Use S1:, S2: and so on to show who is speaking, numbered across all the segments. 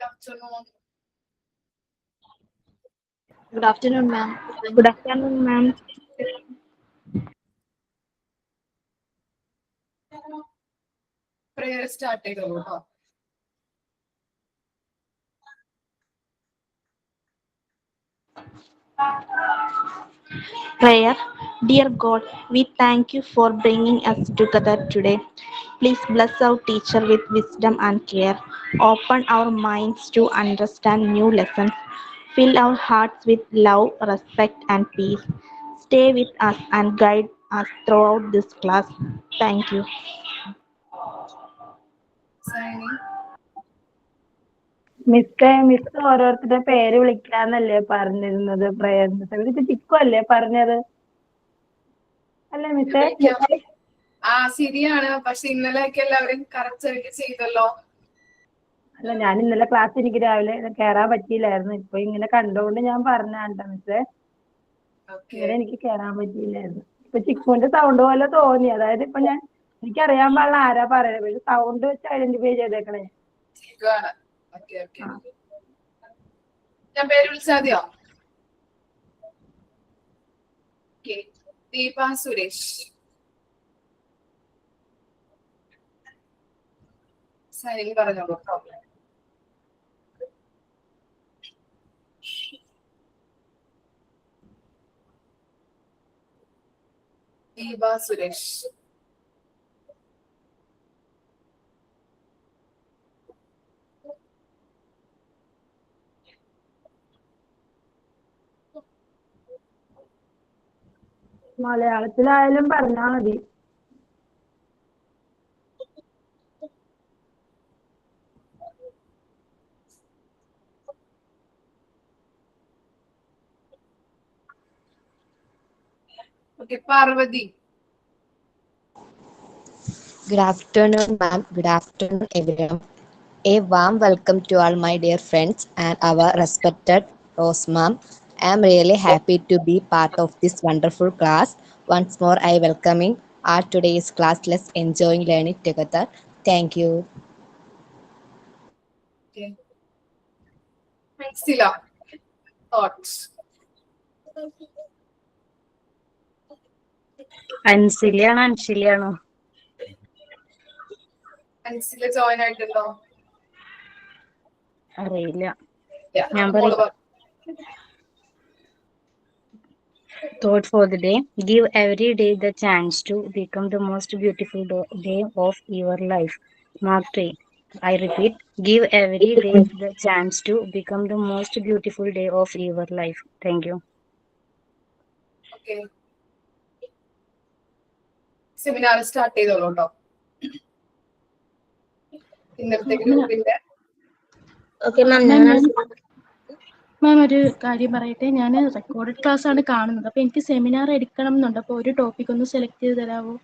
S1: afternoon.
S2: Good afternoon, ma'am.
S3: Good afternoon, ma'am.
S1: Prayer start ചെയ്തോളൂ ട്ടോ.
S3: Prayer. Dear God, we thank you for bringing us together today. Please bless our teacher with wisdom and care. Open our minds to understand new lessons. Fill our hearts with love, respect, and peace. Stay with us and guide us throughout this class. Thank you.
S1: Signing.
S4: Miss ഓരോരുത്തരുടെ പേര് വിളിക്കാന്നല്ലേ പറഞ്ഞിരുന്നത് പ്രയത്നത്തിൽ ഇത് ചിക്കു അല്ലേ പറഞ്ഞത് അല്ലേ മിസ്സേ?
S1: ശരിയാണ്. പക്ഷെ ഇന്നലെയൊക്കെ എല്ലാവരും കറക്റ്റ് ചെയ്തല്ലോ.
S4: അല്ല, ഞാൻ ഇന്നലെ ക്ലാസ് എനിക്ക് രാവിലെ കേറാൻ പറ്റിയില്ലായിരുന്നു. ഇപ്പൊ ഇങ്ങനെ കണ്ടുകൊണ്ട് ഞാൻ പറഞ്ഞാണ്ട മിസ്സേ, ഇന്നലെ എനിക്ക് കേറാൻ പറ്റിയില്ലായിരുന്നു. ഇപ്പൊ ചിക്കുവിന്റെ സൗണ്ട് പോലെ തോന്നി. അതായത് ഇപ്പൊ എനിക്കറിയാൻ പാടില്ല ആരാ പറയുന്നത്, പക്ഷെ സൗണ്ട് വെച്ച് ഐഡന്റിഫൈ ചെയ്തേക്കണേ.
S1: ഞാൻ പേര് വിളിച്ചാതെയോ? ദീപ സുരേഷ്. സൈനിങ് പറഞ്ഞോളൂ. ദീപ സുരേഷ്.
S4: മലയാളത്തിലായാലും പറഞ്ഞാ മതി.
S1: Parvathi.
S5: Good afternoon, ma'am. Good afternoon, everyone. A warm welcome to all my dear friends and our respected Rose ma'am. I am really happy to be part of this wonderful class. Once more, I welcoming our today's class. Let's enjoying learning together. Thank you.
S1: Maxilla. Thoughts.
S3: അൻസിലിയാണോ?
S1: Ansila join ആയിട്ടുണ്ടോ?
S3: അറിയില്ല. Thought for the day. Give every day the chance to become the most beautiful day of your life. Mark 3. I repeat, give every day the chance to become the most beautiful day of your life. Thank you.
S1: Okay. Seminar start ചെയ്തോളൂ കേട്ടോ. ഇന്നത്തെ ഗ്രൂപ്പിന്റെ
S2: മാം ഒരു കാര്യം പറയട്ടെ. ഞാൻ recorded class ആണ് കാണുന്നത്. അപ്പൊ എനിക്ക് സെമിനാർ എടുക്കണം എന്നുണ്ട്. അപ്പൊ ഒരു ടോപ്പിക് ഒന്ന് സെലക്ട് ചെയ്ത് തരാമോ?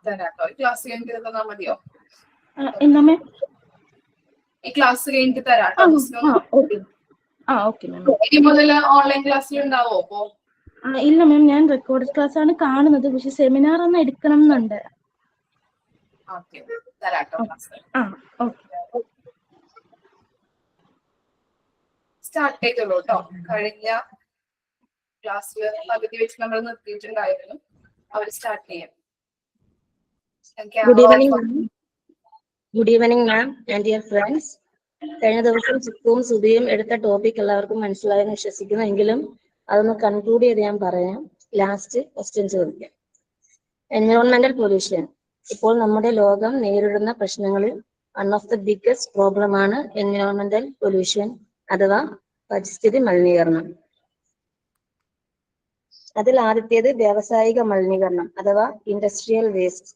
S1: തരാട്ടോ. ക്ലാസ് കഴിഞ്ഞിട്ട് തന്നാ മതിയോ?
S2: എന്താ മാം?
S1: ഈ ക്ലാസ് കഴിഞ്ഞിട്ട് തരാട്ടോ.
S2: Okay ma'am.
S1: ഇനി മുതൽ ഓൺലൈൻ ക്ലാസ്സിൽ ഉണ്ടാവോ? അപ്പോ
S2: ഇല്ല മാം, ഞാൻ റെക്കോർഡഡ് ക്ലാസ് ആണ് കാണുന്നത്. പക്ഷെ സെമിനാർ ഒന്ന് എടുക്കണം എന്നുണ്ട്.
S1: സ്റ്റാർട്ട് ചെയ്തോളൂ കേട്ടോ. കഴിഞ്ഞ ക്ലാസ്സിൽ പകുതി വെച്ച് നമ്മൾ നിർത്തിയിട്ടുണ്ടായിരുന്നു. അവർ സ്റ്റാർട്ട് ചെയ്യാം.
S6: Good evening ma'am and dear friends. കഴിഞ്ഞ ദിവസം ചിക്കുവും സുധിയും എടുത്ത ടോപ്പിക് എല്ലാവർക്കും മനസ്സിലായെന്ന് വിശ്വസിക്കുന്നു. എങ്കിലും അതൊന്ന് കൺക്ലൂഡ് ചെയ്ത് ഞാൻ പറയാം. ലാസ്റ്റ് ക്വസ്റ്റ്യൻ ചോദിക്കാം. എൻവിറോൺമെന്റൽ പൊല്യൂഷൻ ഇപ്പോൾ നമ്മുടെ ലോകം നേരിടുന്ന പ്രശ്നങ്ങളിൽ വൺ ഓഫ് ദ ബിഗ്ഗസ്റ്റ് പ്രോബ്ലമാണ് എൻവിറോൺമെന്റൽ പൊല്യൂഷൻ അഥവാ പരിസ്ഥിതി മലിനീകരണം. അതിൽ ആദ്യത്തേത് വ്യാവസായിക മലിനീകരണം അഥവാ industrial waste.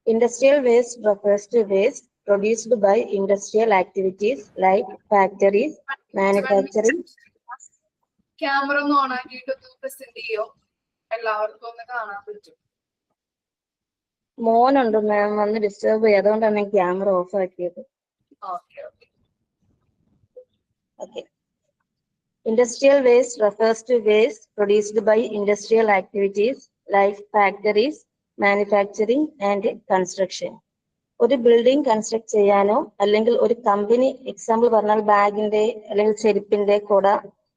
S6: Industrial waste refers to waste produced by industrial activities like factories, manufacturing.
S1: Camera ഒന്ന് ഓൺ ആക്കിയിട്ട് പ്രസന്റ് ചെയ്യോ? എല്ലാവർക്കും ഒന്ന് കാണാൻ പറ്റും.
S6: മോനുണ്ട് മാം, വന്ന് ഡിസ്റ്റർബ് ചെയ്യും. അതുകൊണ്ടാണ് ഞാൻ ക്യാമറ ഓഫ് ആക്കിയത്. Okay. Industrial waste refers to waste produced by industrial activities like factories, manufacturing and construction. ഒരു ബിൽഡിംഗ് കൺസ്ട്രക്ട് ചെയ്യാനോ അല്ലെങ്കിൽ ഒരു കമ്പനി, എക്സാമ്പിൾ പറഞ്ഞാൽ ബാഗിന്റെ അല്ലെങ്കിൽ ചെരുപ്പിന്റെ കുട,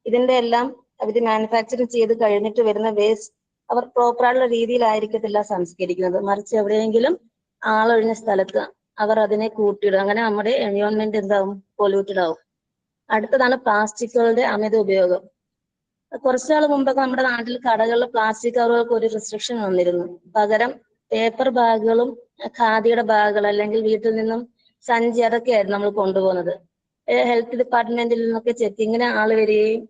S6: ഇതിന്റെ എല്ലാം അവർ മാനുഫാക്ചറിങ് ചെയ്ത് കഴിഞ്ഞിട്ട് വരുന്ന വേസ്റ്റ് അവർ പ്രോപ്പറായുള്ള രീതിയിലായിരിക്കത്തില്ല സംസ്കരിക്കുന്നത്, മറിച്ച് എവിടെയെങ്കിലും ആളൊഴിഞ്ഞ സ്ഥലത്ത് അവർ അതിനെ കൂട്ടിയിടും. അങ്ങനെ നമ്മുടെ എൻവയോൺമെന്റ് എന്താവും? പൊല്യൂട്ടഡ് ആവും. അടുത്തതാണ് പ്ലാസ്റ്റിക്കുകളുടെ അമിത ഉപയോഗം. കുറച്ചുനാൾ മുമ്പൊക്കെ നമ്മുടെ നാട്ടിൽ കടകളിൽ പ്ലാസ്റ്റിക് കവറുകൾക്ക് ഒരു റെസ്ട്രിക്ഷൻ വന്നിരുന്നു. പകരം പേപ്പർ ബാഗുകളും ഖാദിയുടെ ബാഗുകൾ അല്ലെങ്കിൽ വീട്ടിൽ നിന്നും സഞ്ചി അതൊക്കെയായിരുന്നു നമ്മൾ കൊണ്ടുപോകുന്നത്. ഹെൽത്ത് ഡിപ്പാർട്ട്മെന്റിൽ നിന്നൊക്കെ ചെക്കിങ്ങിന് ആള് വരികയും,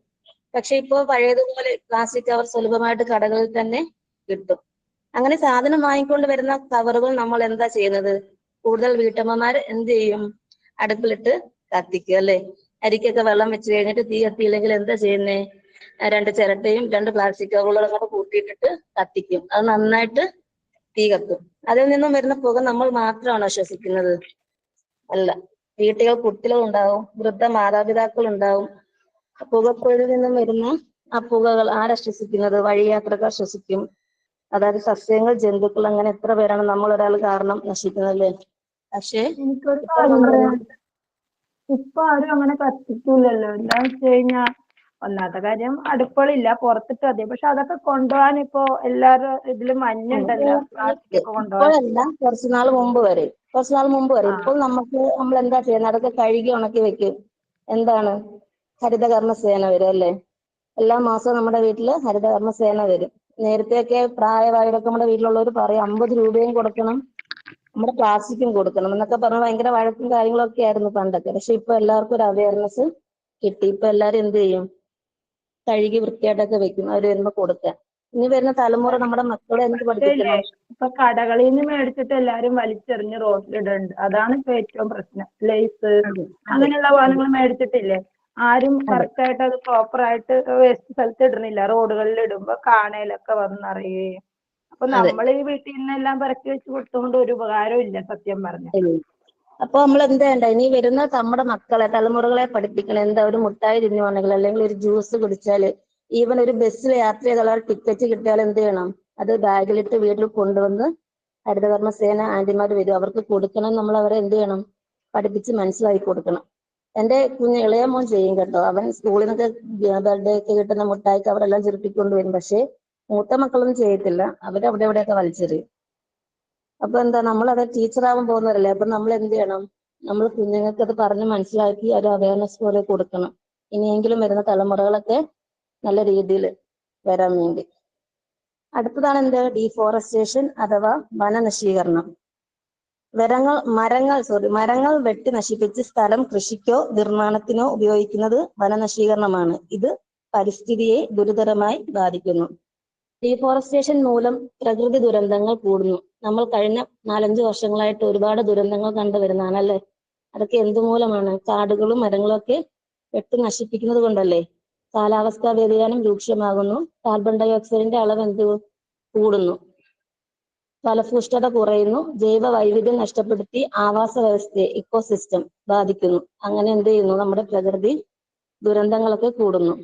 S6: പക്ഷെ ഇപ്പോൾ പഴയതുപോലെ പ്ലാസ്റ്റിക് കവർ സുലഭമായിട്ട് കടകളിൽ തന്നെ കിട്ടും. അങ്ങനെ സാധനം വാങ്ങിക്കൊണ്ട് വരുന്ന കവറുകൾ നമ്മൾ എന്താ ചെയ്യുന്നത്? കൂടുതൽ വീട്ടമ്മമാർ എന്ത് ചെയ്യും? അടുപ്പിലിട്ട് കത്തിക്കുക അല്ലെ? അരിക്കൊക്കെ വെള്ളം വെച്ച് കഴിഞ്ഞിട്ട് തീ കത്തിയില്ലെങ്കിൽ എന്താ ചെയ്യുന്നേ? 2 ചിരട്ടയും 2 പ്ലാസ്റ്റിക് കവറുകളും കൂടെ കൂട്ടിയിട്ടിട്ട് കത്തിക്കും. അത് നന്നായിട്ട് തീ കത്തും. അതിൽ നിന്നും വരുന്ന പുക നമ്മൾ മാത്രമാണോ ശ്വസിക്കുന്നത്? അല്ല, കുട്ടികൾ ഉണ്ടാവും, വൃദ്ധ മാതാപിതാക്കൾ ഉണ്ടാവും. പുകക്കുഴലിൽ നിന്നും വരുന്ന ആ പുകകൾ ആരാ ശ്വസിക്കുന്നത്? വഴിയാത്രക്കാർ ശ്വസിക്കും. അതായത് സസ്യങ്ങൾ, ജന്തുക്കൾ, അങ്ങനെ എത്ര പേരാണ് നമ്മൾ ഒരാൾ കാരണം നശിക്കുന്നതല്ലേ? പക്ഷേ
S4: എനിക്കൊരു കാര്യം പറയാം. ഇപ്പൊ ആരും അങ്ങനെ കത്തിക്കൂലല്ലോ. എന്താന്ന് വെച്ച് കഴിഞ്ഞാ, ഒന്നാമത്തെ കാര്യം അടുക്കളില്ല, പുറത്തിട്ട് അതെ. പക്ഷെ അതൊക്കെ കൊണ്ടുപോകാൻ ഇപ്പൊ എല്ലാരും ഇതില് മഞ്ഞുണ്ടല്ലോ, പ്ലാസ്റ്റിക് ഒക്കെ കൊണ്ടുപോകാൻ.
S6: ഇപ്പോഴല്ല, കുറച്ചുനാൾ മുമ്പ് വരെ ഇപ്പോൾ നമ്മൾ എന്താ ചെയ്യുന്നത്? അതൊക്കെ കഴുകി ഉണക്കി വെക്കും. എന്താണ്? ഹരിതകർമ്മ സേന വരും അല്ലേ? എല്ലാ മാസവും നമ്മുടെ വീട്ടില് ഹരിതകർമ്മ സേന വരും. നേരത്തെയൊക്കെ പ്രായമായവരൊക്കെ നമ്മുടെ വീട്ടിലുള്ളവർ പറയും 50 രൂപയും കൊടുക്കണം, നമ്മുടെ പ്ലാസ്റ്റിക്കും കൊടുക്കണം എന്നൊക്കെ പറഞ്ഞ് ഭയങ്കര വഴക്കും കാര്യങ്ങളൊക്കെ ആയിരുന്നു പണ്ടൊക്കെ. പക്ഷെ ഇപ്പൊ എല്ലാവർക്കും ഒരു അവയർനെസ് കിട്ടി. ഇപ്പൊ എല്ലാരും എന്ത് ചെയ്യും? കഴുകി വൃത്തിയായിട്ടൊക്കെ വെക്കും, അവർ വരുമ്പോ കൊടുക്കാൻ. ഇനി വരുന്ന തലമുറ നമ്മുടെ മക്കളെ എന്ത് പഠിപ്പിക്കണം?
S4: ഇപ്പൊ കടകളിൽ നിന്ന് മേടിച്ചിട്ട് എല്ലാരും വലിച്ചെറിഞ്ഞ് റോഡിലിടുന്നുണ്ട്. അതാണ് ഇപ്പൊ ഏറ്റവും പ്രശ്നം. ലേസ് അങ്ങനെയുള്ള സാധനങ്ങൾ മേടിച്ചിട്ടില്ലേ, ആരും കറക്റ്റ് ആയിട്ട് അത് പ്രോപ്പർ ആയിട്ട് വേസ്റ്റ് സ്ഥലത്ത് ഇടുന്നില്ല. റോഡുകളിൽ ഇടുമ്പോ കാണയിലൊക്കെ വന്നറിയുകയും. അപ്പൊ നമ്മൾ ഈ വീട്ടിൽ നിന്നെല്ലാം പറക്കി വെച്ച് കൊടുത്തുകൊണ്ട് ഒരു ഉപകാരവും ഇല്ല സത്യം പറഞ്ഞ.
S6: അപ്പൊ നമ്മൾ എന്താ വേണ്ട? ഇനി വരുന്ന നമ്മുടെ മക്കളെ, തലമുറകളെ പഠിപ്പിക്കണം. എന്താ? ഒരു മുട്ടായി തിന്നുവാണെങ്കിൽ അല്ലെങ്കിൽ ഒരു ജ്യൂസ് കുടിച്ചാല്, ഈവൻ ഒരു ബസ്സിൽ യാത്ര ചെയ്താൽ ടിക്കറ്റ് കിട്ടിയാൽ എന്ത് ചെയ്യണം? അത് ബാഗിലിട്ട് വീട്ടിൽ കൊണ്ടുവന്ന് ഹരിതകർമ്മ സേന ആന്റിമാർ വരും, അവർക്ക് കൊടുക്കണം. നമ്മൾ അവരെ എന്ത് ചെയ്യണം? പഠിപ്പിച്ച് മനസ്സിലാക്കി കൊടുക്കണം. എന്റെ ഇളയ മോൻ ചെയ്യും കേട്ടോ. അവൻ സ്കൂളിൽ നിന്നൊക്കെ ബർത്ത്ഡേ ഒക്കെ കിട്ടുന്ന മുട്ടായിക്ക് അവരെല്ലാം ചെറുപ്പിക്കൊണ്ട് വരും. പക്ഷെ മൂത്ത മക്കളൊന്നും ചെയ്യത്തില്ല, അവരവിടെ എവിടെയൊക്കെ വലിച്ചെറിയും. അപ്പൊ എന്താ? നമ്മളത് ടീച്ചറാവാൻ പോകുന്നവരല്ലേ? അപ്പൊ നമ്മൾ എന്ത് ചെയ്യണം? നമ്മൾ കുഞ്ഞുങ്ങൾക്ക് അത് പറഞ്ഞ് മനസ്സിലാക്കി ഒരു അവയർനെസ് പോലെ കൊടുക്കണം. ഇനിയെങ്കിലും വരുന്ന തലമുറകളൊക്കെ നല്ല രീതിയിൽ വരാൻ വേണ്ടി. അടുത്തതാണ് എന്ത്? ഡീഫോറസ്റ്റേഷൻ അഥവാ വനനശീകരണം. മരങ്ങൾ വെട്ടി നശിപ്പിച്ച് സ്ഥലം കൃഷിക്കോ നിർമ്മാണത്തിനോ ഉപയോഗിക്കുന്നത് വനനശീകരണമാണ്. ഇത് പരിസ്ഥിതിയെ ഗുരുതരമായി ബാധിക്കുന്നു. ഡീഫോറസ്റ്റേഷൻ മൂലം പ്രകൃതി ദുരന്തങ്ങൾ കൂടുന്നു. നമ്മൾ കഴിഞ്ഞ 4-5 വർഷങ്ങളായിട്ട് ഒരുപാട് ദുരന്തങ്ങൾ കണ്ടുവരുന്നതാണ് അല്ലേ? അതൊക്കെ എന്തുമൂലമാണ്? കാടുകളും മരങ്ങളും ഒക്കെ വെട്ടി നശിപ്പിക്കുന്നത് കൊണ്ടല്ലേ? കാലാവസ്ഥാ വ്യതിയാനം രൂക്ഷമാകുന്നു. കാർബൺ ഡൈ ഓക്സൈഡിന്റെ അളവ് കൂടുന്നു. ഫലഭൂഷ്ഠത കുറയുന്നു. ജൈവ വൈവിധ്യം നഷ്ടപ്പെടുത്തി ആവാസ വ്യവസ്ഥയെ, ഇക്കോസിസ്റ്റം ബാധിക്കുന്നു. അങ്ങനെ എന്ത് ചെയ്യുന്നു? നമ്മുടെ പ്രകൃതി ദുരന്തങ്ങളൊക്കെ കൂടുന്നു.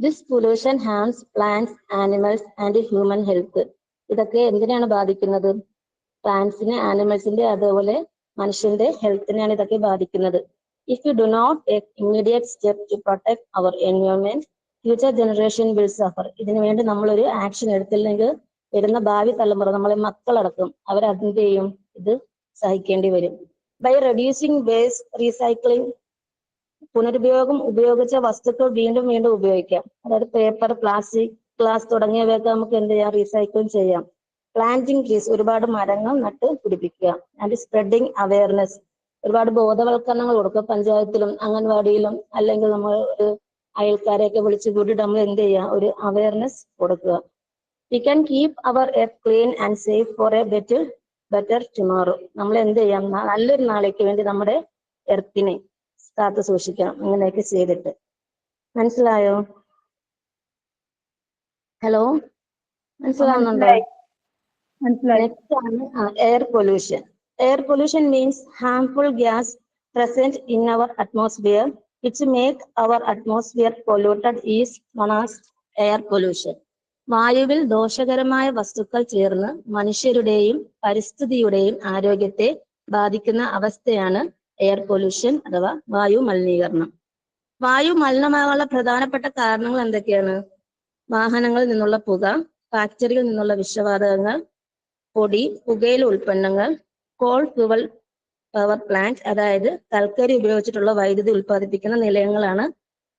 S6: This pollution harms plants, animals and human health. ഇതൊക്കെ എന്തിനാണ് ബാധിക്കുന്നത്? പ്ലാന്റ്സിനെ, ആനിമൽസിന്റെ, അതേപോലെ മനുഷ്യന്റെ ഹെൽത്തിനെയാണ് ഇതൊക്കെ ബാധിക്കുന്നത്. If you do not take immediate step to protect our environment, future generation will suffer. ഇതിനു വേണ്ടി നമ്മളൊരു ആക്ഷൻ എടുത്തില്ലെങ്കിൽ വരുന്ന ഭാവി തലമുറ, നമ്മളെ മക്കളടക്കം, അവരെന്ത് ചെയ്യും? ഇത് സഹിക്കേണ്ടി വരും. ബൈ റെഡ്യൂസിങ് വേസ്റ്റ്, റീസൈക്ലിംഗ്, പുനരുപയോഗം, ഉപയോഗിച്ച വസ്തുക്കൾ വീണ്ടും വീണ്ടും ഉപയോഗിക്കാം. അതായത് പേപ്പർ, പ്ലാസ്റ്റിക്, ഗ്ലാസ് തുടങ്ങിയവയൊക്കെ നമുക്ക് എന്ത് ചെയ്യാം? റീസൈക്ലിംഗ് ചെയ്യാം. പ്ലാന്റിംഗ് ട്രീസ്, ഒരുപാട് മരങ്ങൾ നട്ട് പിടിപ്പിക്കുക. ആൻഡ് സ്പ്രെഡിങ് അവയർനെസ്, ഒരുപാട് ബോധവൽക്കരണങ്ങൾ കൊടുക്കുക. പഞ്ചായത്തിലും അംഗൻവാടിയിലും അല്ലെങ്കിൽ നമ്മൾ ഒരു അയൽക്കാരെയൊക്കെ വിളിച്ചു കൂട്ടിയിട്ട് നമ്മൾ എന്ത് ചെയ്യുക? ഒരു അവയർനെസ് കൊടുക്കുക. We can keep our earth clean and safe for a better tomorrow. നമ്മൾ എന്ത് ചെയ്യാം? നല്ലൊരു നാളേക്ക് വേണ്ടി നമ്മുടെ എർത്തിനെ കാത്തു സൂക്ഷിക്കണം. ഇങ്ങനെയൊക്കെ ചെയ്തിട്ട്. മനസ്സിലായോ? ഹലോ, മനസ്സിലാവുന്നുണ്ടോ? നെക്സ്റ്റ് ആണ് air pollution. Air pollution means harmful gas present in our atmosphere which make our atmosphere polluted is known as air pollution. വായുവിൽ ദോഷകരമായ വസ്തുക്കൾ ചേർന്ന് മനുഷ്യരുടെയും പരിസ്ഥിതിയുടെയും ആരോഗ്യത്തെ ബാധിക്കുന്ന അവസ്ഥയാണ് എയർ പൊല്യൂഷൻ അഥവാ വായു മലിനീകരണം. വായു മലിനമാകാനുള്ള പ്രധാനപ്പെട്ട കാരണങ്ങൾ എന്തൊക്കെയാണ്? വാഹനങ്ങളിൽ നിന്നുള്ള പുക, ഫാക്ടറികളിൽ നിന്നുള്ള വിഷവാതകങ്ങൾ, പൊടി, പുകയില ഉൽപ്പന്നങ്ങൾ, കോൾ ഫ്യൂവൽ പവർ പ്ലാന്റ്, അതായത് കൽക്കരി ഉപയോഗിച്ചിട്ടുള്ള വൈദ്യുതി ഉൽപ്പാദിപ്പിക്കുന്ന നിലയങ്ങളാണ്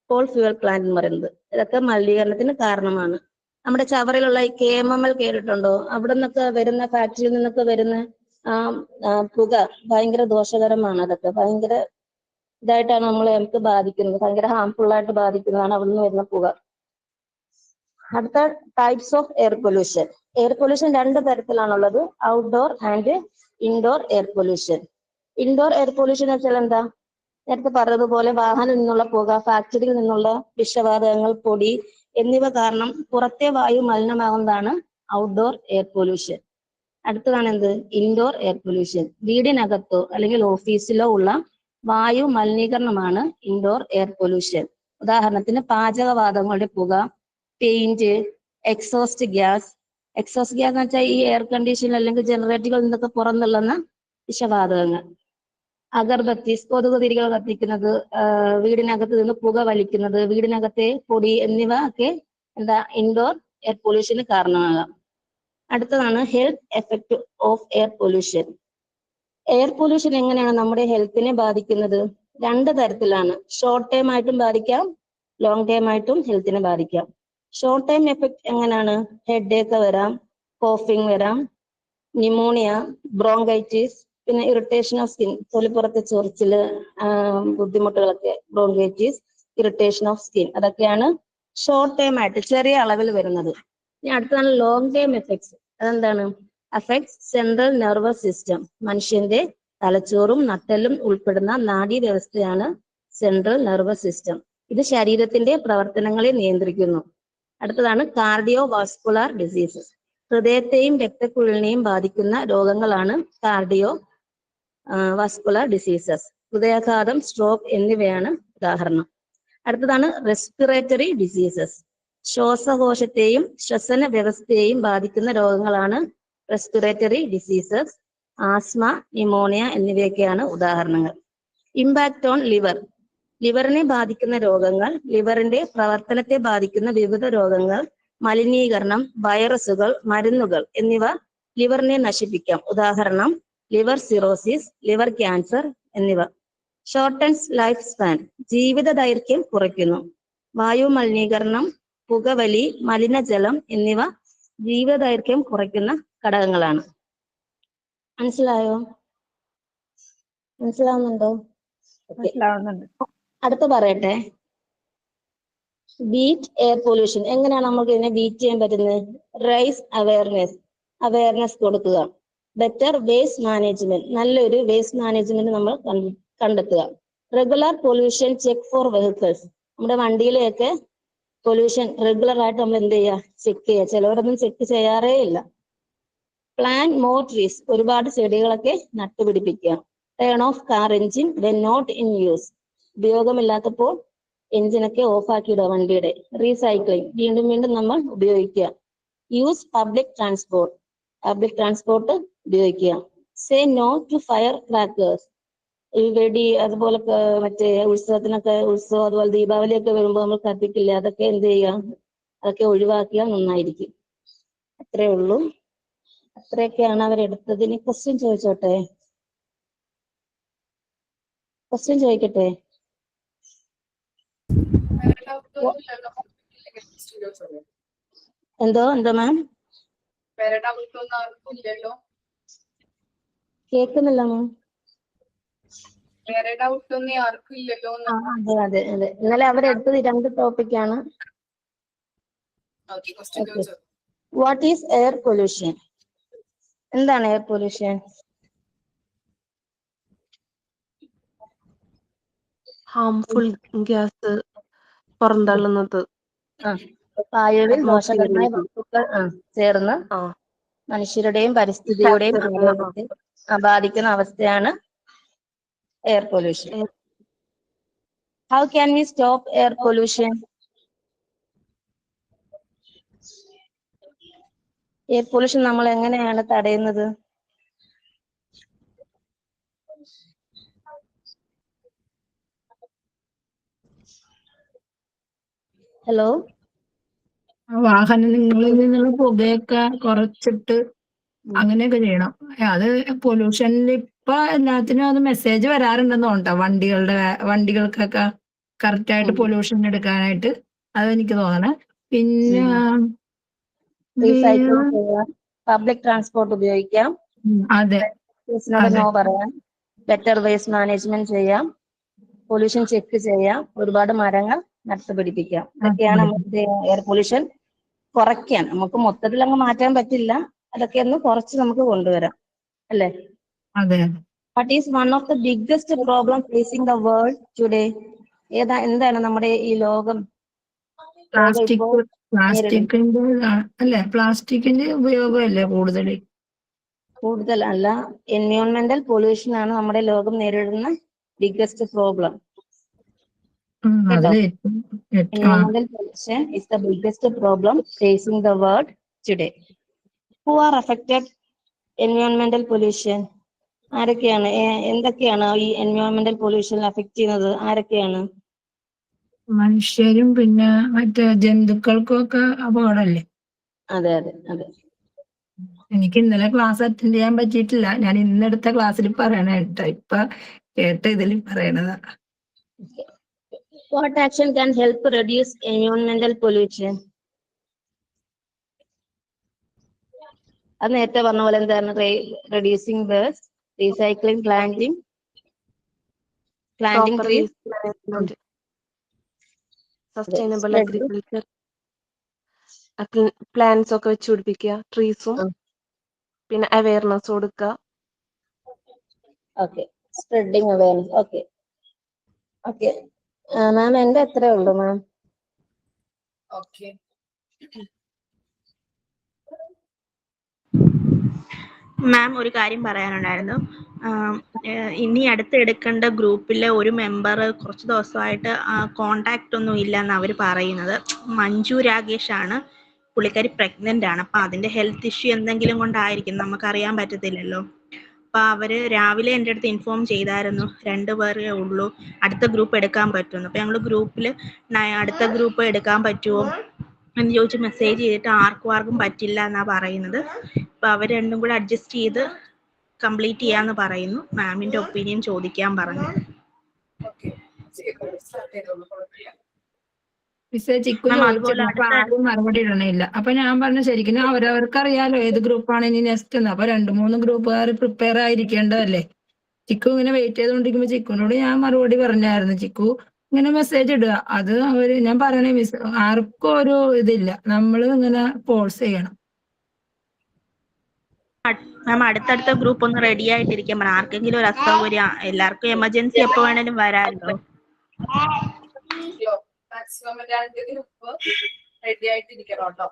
S6: കോൾ ഫ്യൂവൽ പ്ലാന്റ് എന്ന് പറയുന്നത്. ഇതൊക്കെ മലിനീകരണത്തിന് കാരണമാണ്. നമ്മുടെ ചവറയിലുള്ള ഈ KMML കേട്ടിട്ടുണ്ടോ? അവിടെ നിന്നൊക്കെ വരുന്ന, ഫാക്ടറിയിൽ നിന്നൊക്കെ വരുന്ന പുക ഭയങ്കര ദോഷകരമാണ്. അതൊക്കെ ഭയങ്കര ഇതായിട്ടാണ് നമുക്ക് ബാധിക്കുന്നത്, ഭയങ്കര ഹാംഫുൾ ആയിട്ട് ബാധിക്കുന്നതാണ് അവിടെ നിന്ന് വരുന്ന പുക. അടുത്ത types of air pollution. Air pollution 2 തരത്തിലാണുള്ളത്, outdoor and indoor air pollution. Indoor air pollution എന്ന് വെച്ചാൽ എന്താ? നേരത്തെ പറഞ്ഞതുപോലെ വാഹനത്തിൽ നിന്നുള്ള പുക, ഫാക്ടറിയിൽ നിന്നുള്ള വിഷവാതകങ്ങൾ, പൊടി എന്നിവ കാരണം പുറത്തെ വായു മലിനമാകുന്നതാണ് ഔട്ട്ഡോർ എയർ പൊല്യൂഷൻ. അടുത്തതാണ് എന്ത്? Indoor air pollution. വീടിനകത്തോ അല്ലെങ്കിൽ ഓഫീസിലോ ഉള്ള വായു മലിനീകരണമാണ് ഇൻഡോർ എയർ പൊല്യൂഷൻ. ഉദാഹരണത്തിന് പാചകവാതകങ്ങളുടെ പുക, paint, exhaust gas. Exhaust gas എന്ന് വെച്ചാൽ ഈ എയർ കണ്ടീഷൻ അല്ലെങ്കിൽ ജനറേറ്ററുകളിൽ നിന്നൊക്കെ പുറന്തള്ളുന്ന വിഷവാതകങ്ങൾ. അഗർബത്തി, കൊതുക് തിരികൾ കത്തിക്കുന്നത്, വീടിനകത്ത് നിന്ന് പുക വലിക്കുന്നത്, വീടിനകത്തെ പൊടി എന്നിവ ഒക്കെ എന്താ ഇൻഡോർ എയർ പൊല്യൂഷന് കാരണമാകാം. അടുത്തതാണ് health effect of air pollution. Air pollution എങ്ങനെയാണ് നമ്മുടെ ഹെൽത്തിനെ ബാധിക്കുന്നത്? 2 തരത്തിലാണ്. ഷോർട്ട് ടൈം ആയിട്ടും ബാധിക്കാം, ലോങ് ടൈം ആയിട്ടും ഹെൽത്തിനെ ബാധിക്കാം. ഷോർട്ട് ടൈം എഫക്ട് എങ്ങനെയാണ്? ഹെഡേക്ക് വരാം, കോഫിംഗ് വരാം, ന്യൂമോണിയ, ബ്രോങ്കൈറ്റിസ്, പിന്നെ ഇറിറ്റേഷൻ ഓഫ് സ്കിൻ, തൊലിപ്പുറത്തെ ചൊറിച്ചില്, ബുദ്ധിമുട്ടുകളൊക്കെ, ബ്രോങ്കൈറ്റിസ്, ഇറിറ്റേഷൻ ഓഫ് സ്കിൻ, അതൊക്കെയാണ് ഷോർട്ട് ടൈം ആയിട്ട് ചെറിയ അളവിൽ വരുന്നത്. ഇനി അടുത്താണ് ലോങ് ടൈം എഫക്ട്സ്. അതെന്താണ്? Affects central nervous system. മനുഷ്യന്റെ തലച്ചോറും നട്ടെല്ലും ഉൾപ്പെടുന്ന നാഡീവ്യവസ്ഥയാണ് സെൻട്രൽ നെർവസ് സിസ്റ്റം. ഇത് ശരീരത്തിന്റെ പ്രവർത്തനങ്ങളെ നിയന്ത്രിക്കുന്നു. അടുത്തതാണ് കാർഡിയോ വാസ്കുലാർ ഡിസീസസ്. ഹൃദയത്തെയും രക്തക്കുഴലിനെയും ബാധിക്കുന്ന രോഗങ്ങളാണ് കാർഡിയോ വാസ്കുലാർ ഡിസീസസ്. ഹൃദയാഘാതം, സ്ട്രോക്ക് എന്നിവയാണ് ഉദാഹരണം. അടുത്തതാണ് റെസ്പിറേറ്ററി ഡിസീസസ്. ശ്വാസകോശത്തെയും ശ്വസന വ്യവസ്ഥയെയും ബാധിക്കുന്ന രോഗങ്ങളാണ് റെസ്പിറേറ്ററി ഡിസീസസ്. ആസ്മ, ന്യൂമോണിയ എന്നിവയൊക്കെയാണ് ഉദാഹരണങ്ങൾ. Impact on liver. ലിവറിനെ ബാധിക്കുന്ന രോഗങ്ങൾ, ലിവറിന്റെ പ്രവർത്തനത്തെ ബാധിക്കുന്ന വിവിധ രോഗങ്ങൾ, മലിനീകരണം, വൈറസുകൾ, മരുന്നുകൾ എന്നിവ ലിവറിനെ നശിപ്പിക്കാം. ഉദാഹരണം ലിവർ സിറോസിസ്, ലിവർ ക്യാൻസർ എന്നിവ. Shortens life span. ജീവിത ദൈർഘ്യം കുറയ്ക്കുന്നു. വായു മലിനീകരണം, പുകവലി, മലിനജലം എന്നിവ ജീവദൈർഘ്യം കുറയ്ക്കുന്ന ഘടകങ്ങളാണ്. മനസ്സിലായോ? മനസ്സിലാവുന്നുണ്ടോ?
S4: മനസ്സിലാവുന്നുണ്ട്.
S6: അടുത്ത പറയട്ടെ. Beat air pollution. എങ്ങനെയാണ് നമുക്ക് ഇതിനെ ബീറ്റ് ചെയ്യാൻ പറ്റുന്നത്? റൈസ് അവയർനെസ് കൊടുക്കുക. Better waste management. നല്ലൊരു വേസ്റ്റ് മാനേജ്മെന്റ് നമ്മൾ കണ്ടെത്തുക. Regular pollution check for vehicles. നമ്മുടെ വണ്ടിയിലെയൊക്കെ പൊല്യൂഷൻ റെഗുലർ ആയിട്ട് നമ്മൾ എന്ത് ചെയ്യുക? ചെക്ക് ചെയ്യുക. ചിലവരൊന്നും ചെക്ക് ചെയ്യാറേ ഇല്ല. Plant more trees. ഒരുപാട് ചെടികളൊക്കെ നട്ടുപിടിപ്പിക്കുക. Turn off car engine when not in use. ഉപയോഗമില്ലാത്തപ്പോൾ എഞ്ചിനൊക്കെ ഓഫ് ആക്കിയിടുക വണ്ടിയുടെ. റീസൈക്ലിംഗ്. വീണ്ടും വീണ്ടും നമ്മൾ ഉപയോഗിക്കുക. Use public transport. Public transport ഉപയോഗിക്കുക. Say no to fire crackers. ഈ വെടി അതുപോലെ മറ്റേ ഉത്സവത്തിനൊക്കെ, അതുപോലെ ദീപാവലിയൊക്കെ വരുമ്പോൾ നമ്മൾ കത്തിക്കില്ല, അതൊക്കെ എന്ത് ചെയ്യുക? അതൊക്കെ ഒഴിവാക്കിയാൽ നന്നായിരിക്കും. അത്രേ ഉള്ളൂ. അത്രയൊക്കെയാണ് അവരെടുത്തത്. ഇനി ക്വസ്റ്റ്യൻ ചോദിച്ചോട്ടെ? ക്വസ്റ്റ്യൻ ചോദിക്കട്ടെ? എന്തോ മാം?
S1: വേറെ ഡൗട്ട് ഒന്നും ആർക്കും ഇല്ലല്ലോ?
S6: കേൾക്കുന്നില്ല മാം.
S1: വേറെ ഡൗട്ട് ഒന്നും ആർക്കും ഇല്ലല്ലോ?
S6: അതെ. ഇന്നലെ അവരെടുത്തത് 2 ടോപ്പിക്കാണ്. What is air pollution? എന്താണ് എയർ പൊല്യൂഷൻ?
S7: ഹാംഫുൾ ഗ്യാസ് പുറന്തള്ളുന്നത്.
S6: വായുവിൽ ദോഷകരമായ വസ്തുക്കൾ ചേർന്ന് മനുഷ്യരുടെയും പരിസ്ഥിതിയുടെയും ആരോഗ്യത്തെ ബാധിക്കുന്ന അവസ്ഥയാണ് air pollution. How can we stop air pollution? Air pollution നമ്മൾ എങ്ങനെയാണ് തടയുന്നത്? ഹലോ.
S8: വാഹനങ്ങളിൽ നിന്നുള്ള പുകയൊക്കെ കുറച്ചിട്ട് അങ്ങനെയൊക്കെ ചെയ്യണം. അത് പൊല്യൂഷനിൽ ഇപ്പൊ എല്ലാത്തിനും അത് മെസ്സേജ് വരാറുണ്ടെന്ന് തോന്നട്ടോ, വണ്ടികൾക്കൊക്കെ കറക്റ്റ് ആയിട്ട് പൊല്യൂഷൻ എടുക്കാനായിട്ട്. അതെനിക്ക് തോന്നണേ. പിന്നെ
S6: റീസൈക്ലിംഗ് ചെയ്യാം, പബ്ലിക് ട്രാൻസ്പോർട്ട് ഉപയോഗിക്കാം,
S8: അതെ
S6: നോ പറയാം, ബെറ്റർ വേസ്റ്റ് മാനേജ്മെന്റ് ചെയ്യാം, പൊല്യൂഷൻ ചെക്ക് ചെയ്യാം, ഒരുപാട് മരങ്ങൾ നട്ടുപിടിപ്പിക്കാം. ഇതൊക്കെയാണ് നമുക്ക് എയർ പൊല്യൂഷൻ കുറയ്ക്കാൻ. നമുക്ക് മൊത്തത്തിൽ അങ്ങ് മാറ്റാൻ പറ്റില്ല, അതൊക്കെ ഒന്ന് കുറച്ച് നമുക്ക് കൊണ്ടുവരാം, അല്ലേ?
S8: അതെ.
S6: What is one of the biggest problem facing the world today? എന്താണ് നമ്മുടെ ഈ ലോകം
S8: പ്ലാസ്റ്റിക്കിന്റെ ഉപയോഗമല്ലേ
S6: കൂടുതലല്ല, എൻവയോൺമെന്റൽ പൊല്യൂഷൻ ആണ് നമ്മുടെ ലോകം നേരിടുന്ന biggest problem. Environmental pollution is the biggest problem facing the world today. Who are affected environmental pollution? ആരൊക്കെയാണ്, എന്തൊക്കെയാണ് ഈ എൻവയോൺമെന്റൽ പൊല്യൂഷൻ അഫക്ട് ചെയ്യുന്നത്? ആരൊക്കെയാണ്?
S8: മനുഷ്യരും പിന്നെ മറ്റേ ജന്തുക്കൾക്കും ഒക്കെ അപകടമല്ലേ?
S6: അതെ അതെ അതെ.
S8: എനിക്ക് ഇന്നലെ ക്ലാസ് അറ്റൻഡ് ചെയ്യാൻ പറ്റിയിട്ടില്ല. ഞാൻ ഇന്നെടുത്ത ക്ലാസ്സിൽ പറയണ കേട്ടോ, ഇപ്പൊ കേട്ട ഇതിൽ പറയണതാ.
S6: What action can help reduce environmental pollution? അത് നേരത്തെ പറഞ്ഞ പോലെ എന്താണ്? Reducing waste, recycling, planting trees,
S7: sustainable agriculture, plants ഒക്കെ വെച്ച് പിടിപ്പിക്കുക, ട്രീസും, പിന്നെ അവയർനെസ് കൊടുക്കുക.
S6: Okay, spreading awareness. Okay okay ma'am, എന്റെ എത്രേ ഉള്ളൂ മാം?
S1: ഓക്കെ.
S3: മാം, ഒരു കാര്യം പറയാനുണ്ടായിരുന്നു. ഇനി അടുത്ത് എടുക്കേണ്ട ഗ്രൂപ്പിലെ ഒരു മെമ്പർ കുറച്ച് ദിവസമായിട്ട് കോണ്ടാക്ട് ഒന്നും ഇല്ലെന്ന് അവർ പറയുന്നത്. മഞ്ജു രാകേഷ് ആണ്, പുള്ളിക്കാരി പ്രഗ്നന്റ് ആണ്. അപ്പൊ അതിന്റെ ഹെൽത്ത് ഇഷ്യൂ എന്തെങ്കിലും കൊണ്ടായിരിക്കും, നമുക്കറിയാൻ പറ്റത്തില്ലല്ലോ. അപ്പൊ അവര് രാവിലെ എൻ്റെ അടുത്ത് ഇൻഫോം ചെയ്തായിരുന്നു 2 പേരേ ഉള്ളൂ, അടുത്ത ഗ്രൂപ്പ് എടുക്കാൻ പറ്റുമെന്ന്. അപ്പൊ ഞങ്ങൾ ഗ്രൂപ്പിൽ അടുത്ത ഗ്രൂപ്പ് എടുക്കാൻ പറ്റുമോ എന്ന് ചോദിച്ച് മെസ്സേജ് ചെയ്തിട്ട് ആർക്കും പറ്റില്ല എന്നാ പറയുന്നത്. അപ്പൊ അവർ രണ്ടും കൂടെ അഡ്ജസ്റ്റ് ചെയ്ത് കംപ്ലീറ്റ് ചെയ്യാന്ന് പറയുന്നു. മാമിന്റെ ഒപ്പീനിയൻ ചോദിക്കാൻ പറഞ്ഞു.
S8: ചിക്കു ചോദിച്ചു, അപ്പൊ ആരും മറുപടി ഇടണില്ല. അപ്പൊ ഞാൻ പറഞ്ഞു, ശരിക്കും അവരവർക്ക് അറിയാലോ ഏത് ഗ്രൂപ്പാണ് ഇനി നെക്സ്റ്റ് എന്ന്. അപ്പൊ 2-3 ഗ്രൂപ്പുകാർ പ്രിപ്പയർ ആയിരിക്കേണ്ടതല്ലേ. ചിക്കു ഇങ്ങനെ വെയിറ്റ് ചെയ്തുകൊണ്ടിരിക്കുമ്പോ ചിക്കുനോട് ഞാൻ മറുപടി പറഞ്ഞായിരുന്നു, ചിക്കു ഇങ്ങനെ മെസ്സേജ് ഇടുക. അത് ഞാൻ പറയണേ, ആർക്കും ഒരു ഇതില്ല, നമ്മള് ഇങ്ങനെ ഫോഴ്സ് ചെയ്യണം.
S3: മാം, അടുത്തടുത്ത ഗ്രൂപ്പ് ഒന്ന് റെഡി ആയിട്ടിരിക്കാൻ പറ. ആർക്കെങ്കിലും ഒരു അസൗകര്യം, എല്ലാവർക്കും എമർജൻസി എപ്പോ വേണേലും വരാമല്ലോ.
S1: മാക്സിമം 2 ഗ്രൂപ്പ് റെഡി ആയിട്ടിരിക്കണം കേട്ടോ.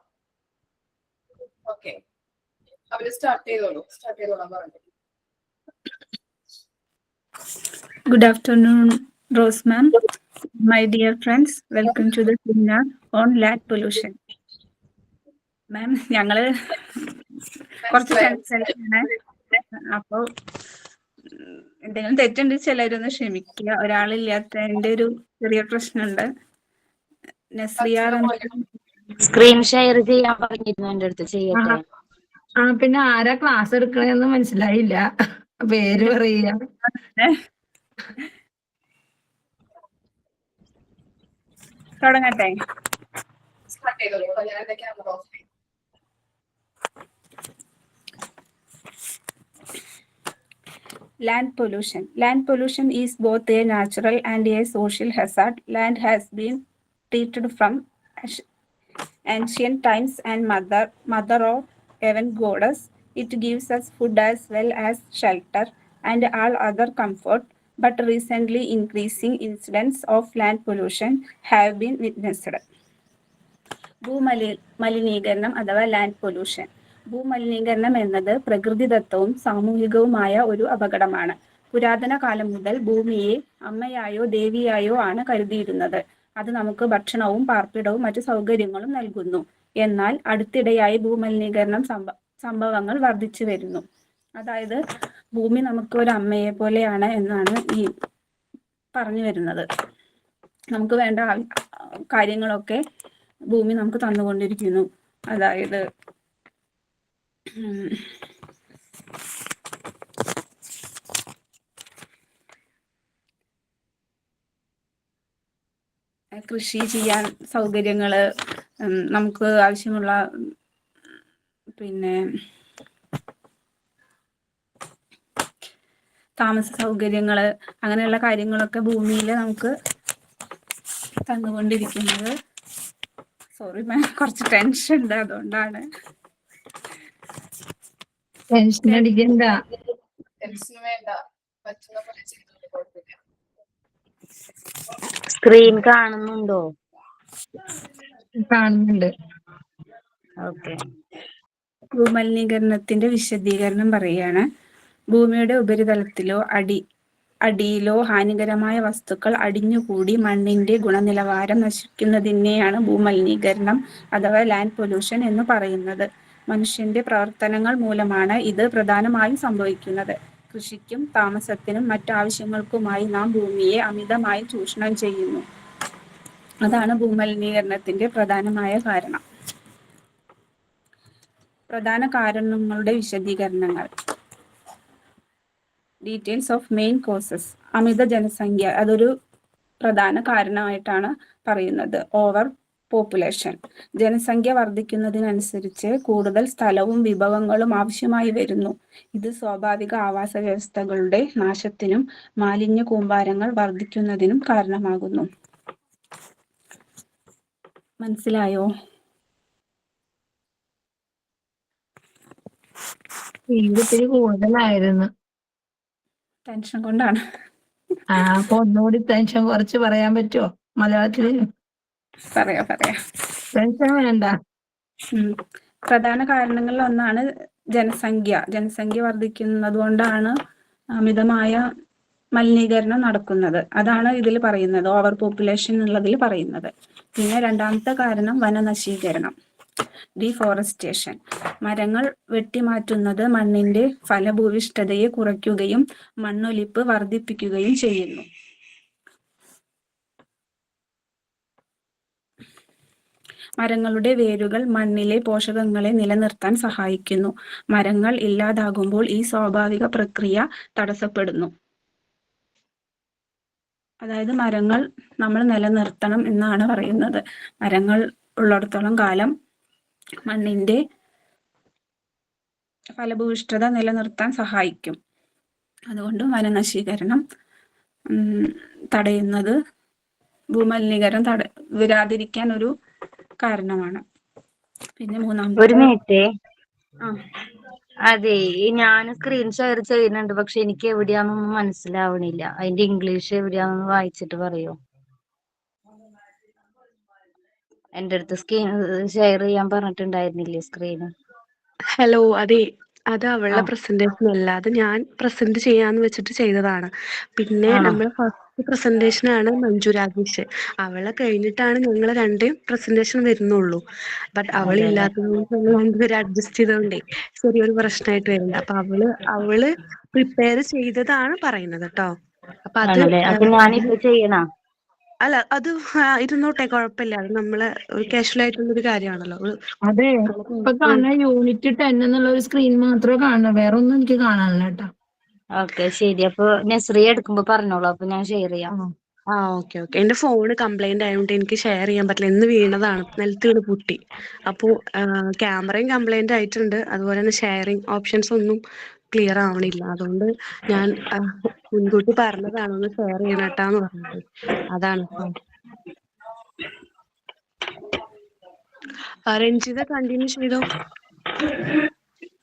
S1: ഓക്കെ, അവര് സ്റ്റാർട്ട് ചെയ്തോളാം പറഞ്ഞു.
S9: Good afternoon, Rose ma'am. My dear friends, welcome to the seminar on land pollution. Ma'am, ഞങ്ങള് കുറച്ച് ഫ്രണ്ട്സാണ്. അപ്പൊ എന്തെങ്കിലും തെറ്റുണ്ട് ചിലരൊന്ന് ക്ഷമിക്കുക. ഒരാളില്ലാത്തതിന്റെ ഒരു ചെറിയ പ്രശ്നമുണ്ട്.
S6: സ്ക്രീൻ ഷെയർ ചെയ്യാൻ പറഞ്ഞിരുന്നു എൻ്റെ അടുത്ത്, ചെയ്യട്ടെ?
S8: പിന്നെ ആരാ ക്ലാസ് എടുക്കണെന്ന് മനസ്സിലായില്ല, പേര് പറയുക.
S9: തുടങ്ങട്ടെ? Land pollution. Land pollution is both a natural and a social hazard. Land has been treated from ancient times and mother of even goddess. It gives us food as well as shelter and all other comfort. But recently, increasing incidents of land pollution have been witnessed. ഭൂമലിനീകരണം അഥവാ land pollution. ഭൂമലിനീകരണം എന്നത് പ്രകൃതിദത്തവും സാമൂഹികവുമായ ഒരു അപകടമാണ്. പുരാതന കാലം മുതൽ ഭൂമിയെ അമ്മയായോ ദേവിയായോ ആണ് കരുതിയിരുന്നത്. അത് നമുക്ക് ഭക്ഷണവും പാർപ്പിടവും മറ്റു സൗകര്യങ്ങളും നൽകുന്നു. എന്നാൽ അടുത്തിടെയായി ഭൂമലിനീകരണം സംഭവങ്ങൾ വർദ്ധിച്ചു വരുന്നു. അതായത് ഭൂമി നമുക്ക് ഒരു അമ്മയെ പോലെയാണ് എന്നാണ് ഈ പറഞ്ഞു വരുന്നത്. നമുക്ക് വേണ്ട കാര്യങ്ങളൊക്കെ ഭൂമി നമുക്ക് തന്നുകൊണ്ടിരിക്കുന്നു. അതായത് കൃഷി ചെയ്യാൻ സൗകര്യങ്ങള്, നമുക്ക് ആവശ്യമുള്ള പിന്നെ താമസ സൗകര്യങ്ങള്, അങ്ങനെയുള്ള കാര്യങ്ങളൊക്കെ ഭൂമിയിൽ നമുക്ക് തന്നുകൊണ്ടിരിക്കുന്നത്. സോറി മാം, കുറച്ച് ടെൻഷൻ ഉണ്ട്, അതുകൊണ്ടാണ്.
S8: ടെൻഷൻ അടിക്കണ്ട.
S1: ടെൻഷൻ വേണ്ട, പറ്റുന്ന പോലെ ചെയ്തോളൂ, കുഴപ്പമില്ല.
S5: സ്ക്രീൻ കാണുന്നുണ്ടോ?
S8: കാണുന്നുണ്ട്.
S5: ഓക്കെ.
S9: ഭൂമലിനീകരണത്തിന്റെ വിശദീകരണം പറയുകയാണ്. ഭൂമിയുടെ ഉപരിതലത്തിലോ അടിയിലോ ഹാനികരമായ വസ്തുക്കൾ അടിഞ്ഞുകൂടി മണ്ണിന്റെ ഗുണനിലവാരം നശിക്കുന്നതിനെയാണ് ഭൂമലിനീകരണം അഥവാ ലാൻഡ് പൊല്യൂഷൻ എന്ന് പറയുന്നത്. മനുഷ്യന്റെ പ്രവർത്തനങ്ങൾ മൂലമാണ് ഇത് പ്രധാനമായും സംഭവിക്കുന്നത്. കൃഷിക്കും താമസത്തിനും മറ്റാവശ്യങ്ങൾക്കുമായി നാം ഭൂമിയെ അമിതമായി ചൂഷണം ചെയ്യുന്നു. അതാണ് ഭൂമലിനീകരണത്തിന്റെ പ്രധാനമായ കാരണം. പ്രധാന കാരണങ്ങളുടെ വിശദീകരണങ്ങൾ. Details of main causes. അമിത ജനസംഖ്യ അതൊരു പ്രധാന കാരണമായിട്ടാണ് പറയുന്നത്. Overpopulation. ജനസംഖ്യ വർദ്ധിക്കുന്നതിനനുസരിച്ച് കൂടുതൽ സ്ഥലവും വിഭവങ്ങളും ആവശ്യമായി വരുന്നു. ഇത് സ്വാഭാവിക ആവാസ വ്യവസ്ഥകളുടെ നാശത്തിനും മാലിന്യ കൂമ്പാരങ്ങൾ വർദ്ധിക്കുന്നതിനും കാരണമാകുന്നു. മനസ്സിലായോ?
S8: ഇത്തിരി കൂടുതലായിരുന്നു.
S9: ടെൻഷൻ കൊണ്ടാണ്.
S8: അപ്പൊ ഒന്നുകൂടി ടെൻഷൻ കുറച്ച് പറയാൻ പറ്റുമോ മലയാളത്തില്?
S9: പറയാ.
S8: ടെൻഷൻ വേണ്ട.
S9: പ്രധാന കാരണങ്ങളിൽ ഒന്നാണ് ജനസംഖ്യ വർദ്ധിക്കുന്നത് കൊണ്ടാണ് അമിതമായ മലിനീകരണം നടക്കുന്നത്. അതാണ് ഇതിൽ പറയുന്നത്, ഓവർ പോപ്പുലേഷൻ എന്നുള്ളതിൽ പറയുന്നത്. പിന്നെ രണ്ടാമത്തെ കാരണം വനനശീകരണം, ഡീഫോറസ്റ്റേഷൻ. മരങ്ങൾ വെട്ടിമാറ്റുന്നത് മണ്ണിന്റെ ഫലഭൂയിഷ്ഠതയെ കുറയ്ക്കുകയും മണ്ണൊലിപ്പ് വർദ്ധിപ്പിക്കുകയും ചെയ്യുന്നു. മരങ്ങളുടെ വേരുകൾ മണ്ണിലെ പോഷകങ്ങളെ നിലനിർത്താൻ സഹായിക്കുന്നു. മരങ്ങൾ ഇല്ലാതാകുമ്പോൾ ഈ സ്വാഭാവിക പ്രക്രിയ തടസ്സപ്പെടുന്നു. അതായത് മരങ്ങൾ നമ്മൾ നിലനിർത്തണം എന്നാണ് പറയുന്നത്. മരങ്ങൾ ഉള്ളിടത്തോളം കാലം മണ്ണിന്റെ ഫലഭൂയിഷ്ഠത നിലനിർത്താൻ സഹായിക്കും. അതുകൊണ്ട് വനനശീകരണം തടയുന്നത് ഭൂമലിനീകരണം വരാതിരിക്കാൻ ഒരു കാരണമാണ്. പിന്നെ
S5: ഒരു മിനിറ്റ്.
S9: ആ
S5: അതെ, ഞാൻ സ്ക്രീൻ ഷെയർ ചെയ്യുന്നുണ്ട്, പക്ഷെ എനിക്ക് എവിടെയാണെന്നൊന്നും മനസ്സിലാവണില്ല. അതിന്റെ ഇംഗ്ലീഷ് എവിടെയാണെന്ന് വായിച്ചിട്ട് പറയോ? എന്റെ അടുത്ത് സ്ക്രീൻ ഷെയർ ചെയ്യാൻ പറഞ്ഞിട്ടുണ്ടായിരുന്നില്ലേ സ്ക്രീന്?
S10: ഹലോ, അതെ, അത് അവളുടെ പ്രസന്റേഷൻ അല്ല, അത് ഞാൻ പ്രസന്റ് ചെയ്യാന്ന് വെച്ചിട്ട് ചെയ്തതാണ്. പിന്നെ നമ്മളെ ഫസ്റ്റ് പ്രസന്റേഷൻ ആണ് മഞ്ജു രാജേഷ്. അവളെ കഴിഞ്ഞിട്ടാണ് ഞങ്ങൾ രണ്ടേയും പ്രസന്റേഷൻ വരുന്നുള്ളൂ. ബട്ട് അവളില്ലാത്തതുകൊണ്ട് ഞങ്ങൾ രണ്ടുപേരും അഡ്ജസ്റ്റ് ചെയ്തോണ്ടേ ചെറിയൊരു പ്രശ്നമായിട്ട് വരുന്നുണ്ട്. അപ്പൊ അവള് പ്രിപ്പയർ ചെയ്തതാണ് പറയുന്നത് കേട്ടോ. അപ്പൊ അത്
S5: ഞാനിപ്പോ ചെയ്യണോ?
S10: അല്ല, അത് ഇരുന്നോട്ടെ, കുഴപ്പമില്ല. അത് നമ്മളെ ഒരു കാഷ്വൽ ആയിട്ടുള്ളൊരു കാര്യമാണല്ലോ.
S8: അതെ, ഇപ്പൊ കാണുന്ന യൂണിറ്റ് 10 എന്നുള്ള ഒരു സ്ക്രീൻ മാത്രമേ കാണുള്ളൂ, വേറെ ഒന്നും എനിക്ക് കാണാനില്ല കേട്ടോ.
S5: ഓക്കെ, ശരി. അപ്പൊ നസ്രിയ എടുക്കുമ്പോ പറഞ്ഞോളൂ, അപ്പൊ ഞാൻ ഷെയർ ചെയ്യാം.
S10: ഓക്കെ. എന്റെ ഫോണ് കംപ്ലൈന്റ് ആയതുകൊണ്ട് എനിക്ക് ഷെയർ ചെയ്യാൻ പറ്റില്ല. ഇന്ന് വീണതാണ്, നിലത്ത് വീണ് പൊട്ടി. അപ്പോ ക്യാമറയും കംപ്ലൈന്റ് ആയിട്ടുണ്ട്. അതുപോലെ തന്നെ ഷെയറിങ് ഓപ്ഷൻസ് ഒന്നും ക്ലിയർ ആവണില്ല. അതുകൊണ്ട് ഞാൻ മുൻകൂട്ടി പറഞ്ഞതാണ് ഒന്ന് ഷെയർ ചെയ്യണട്ടാന്ന് പറഞ്ഞത്. അതാണ്. രഞ്ജിത കണ്ടിന്യൂ ചെയ്തോ.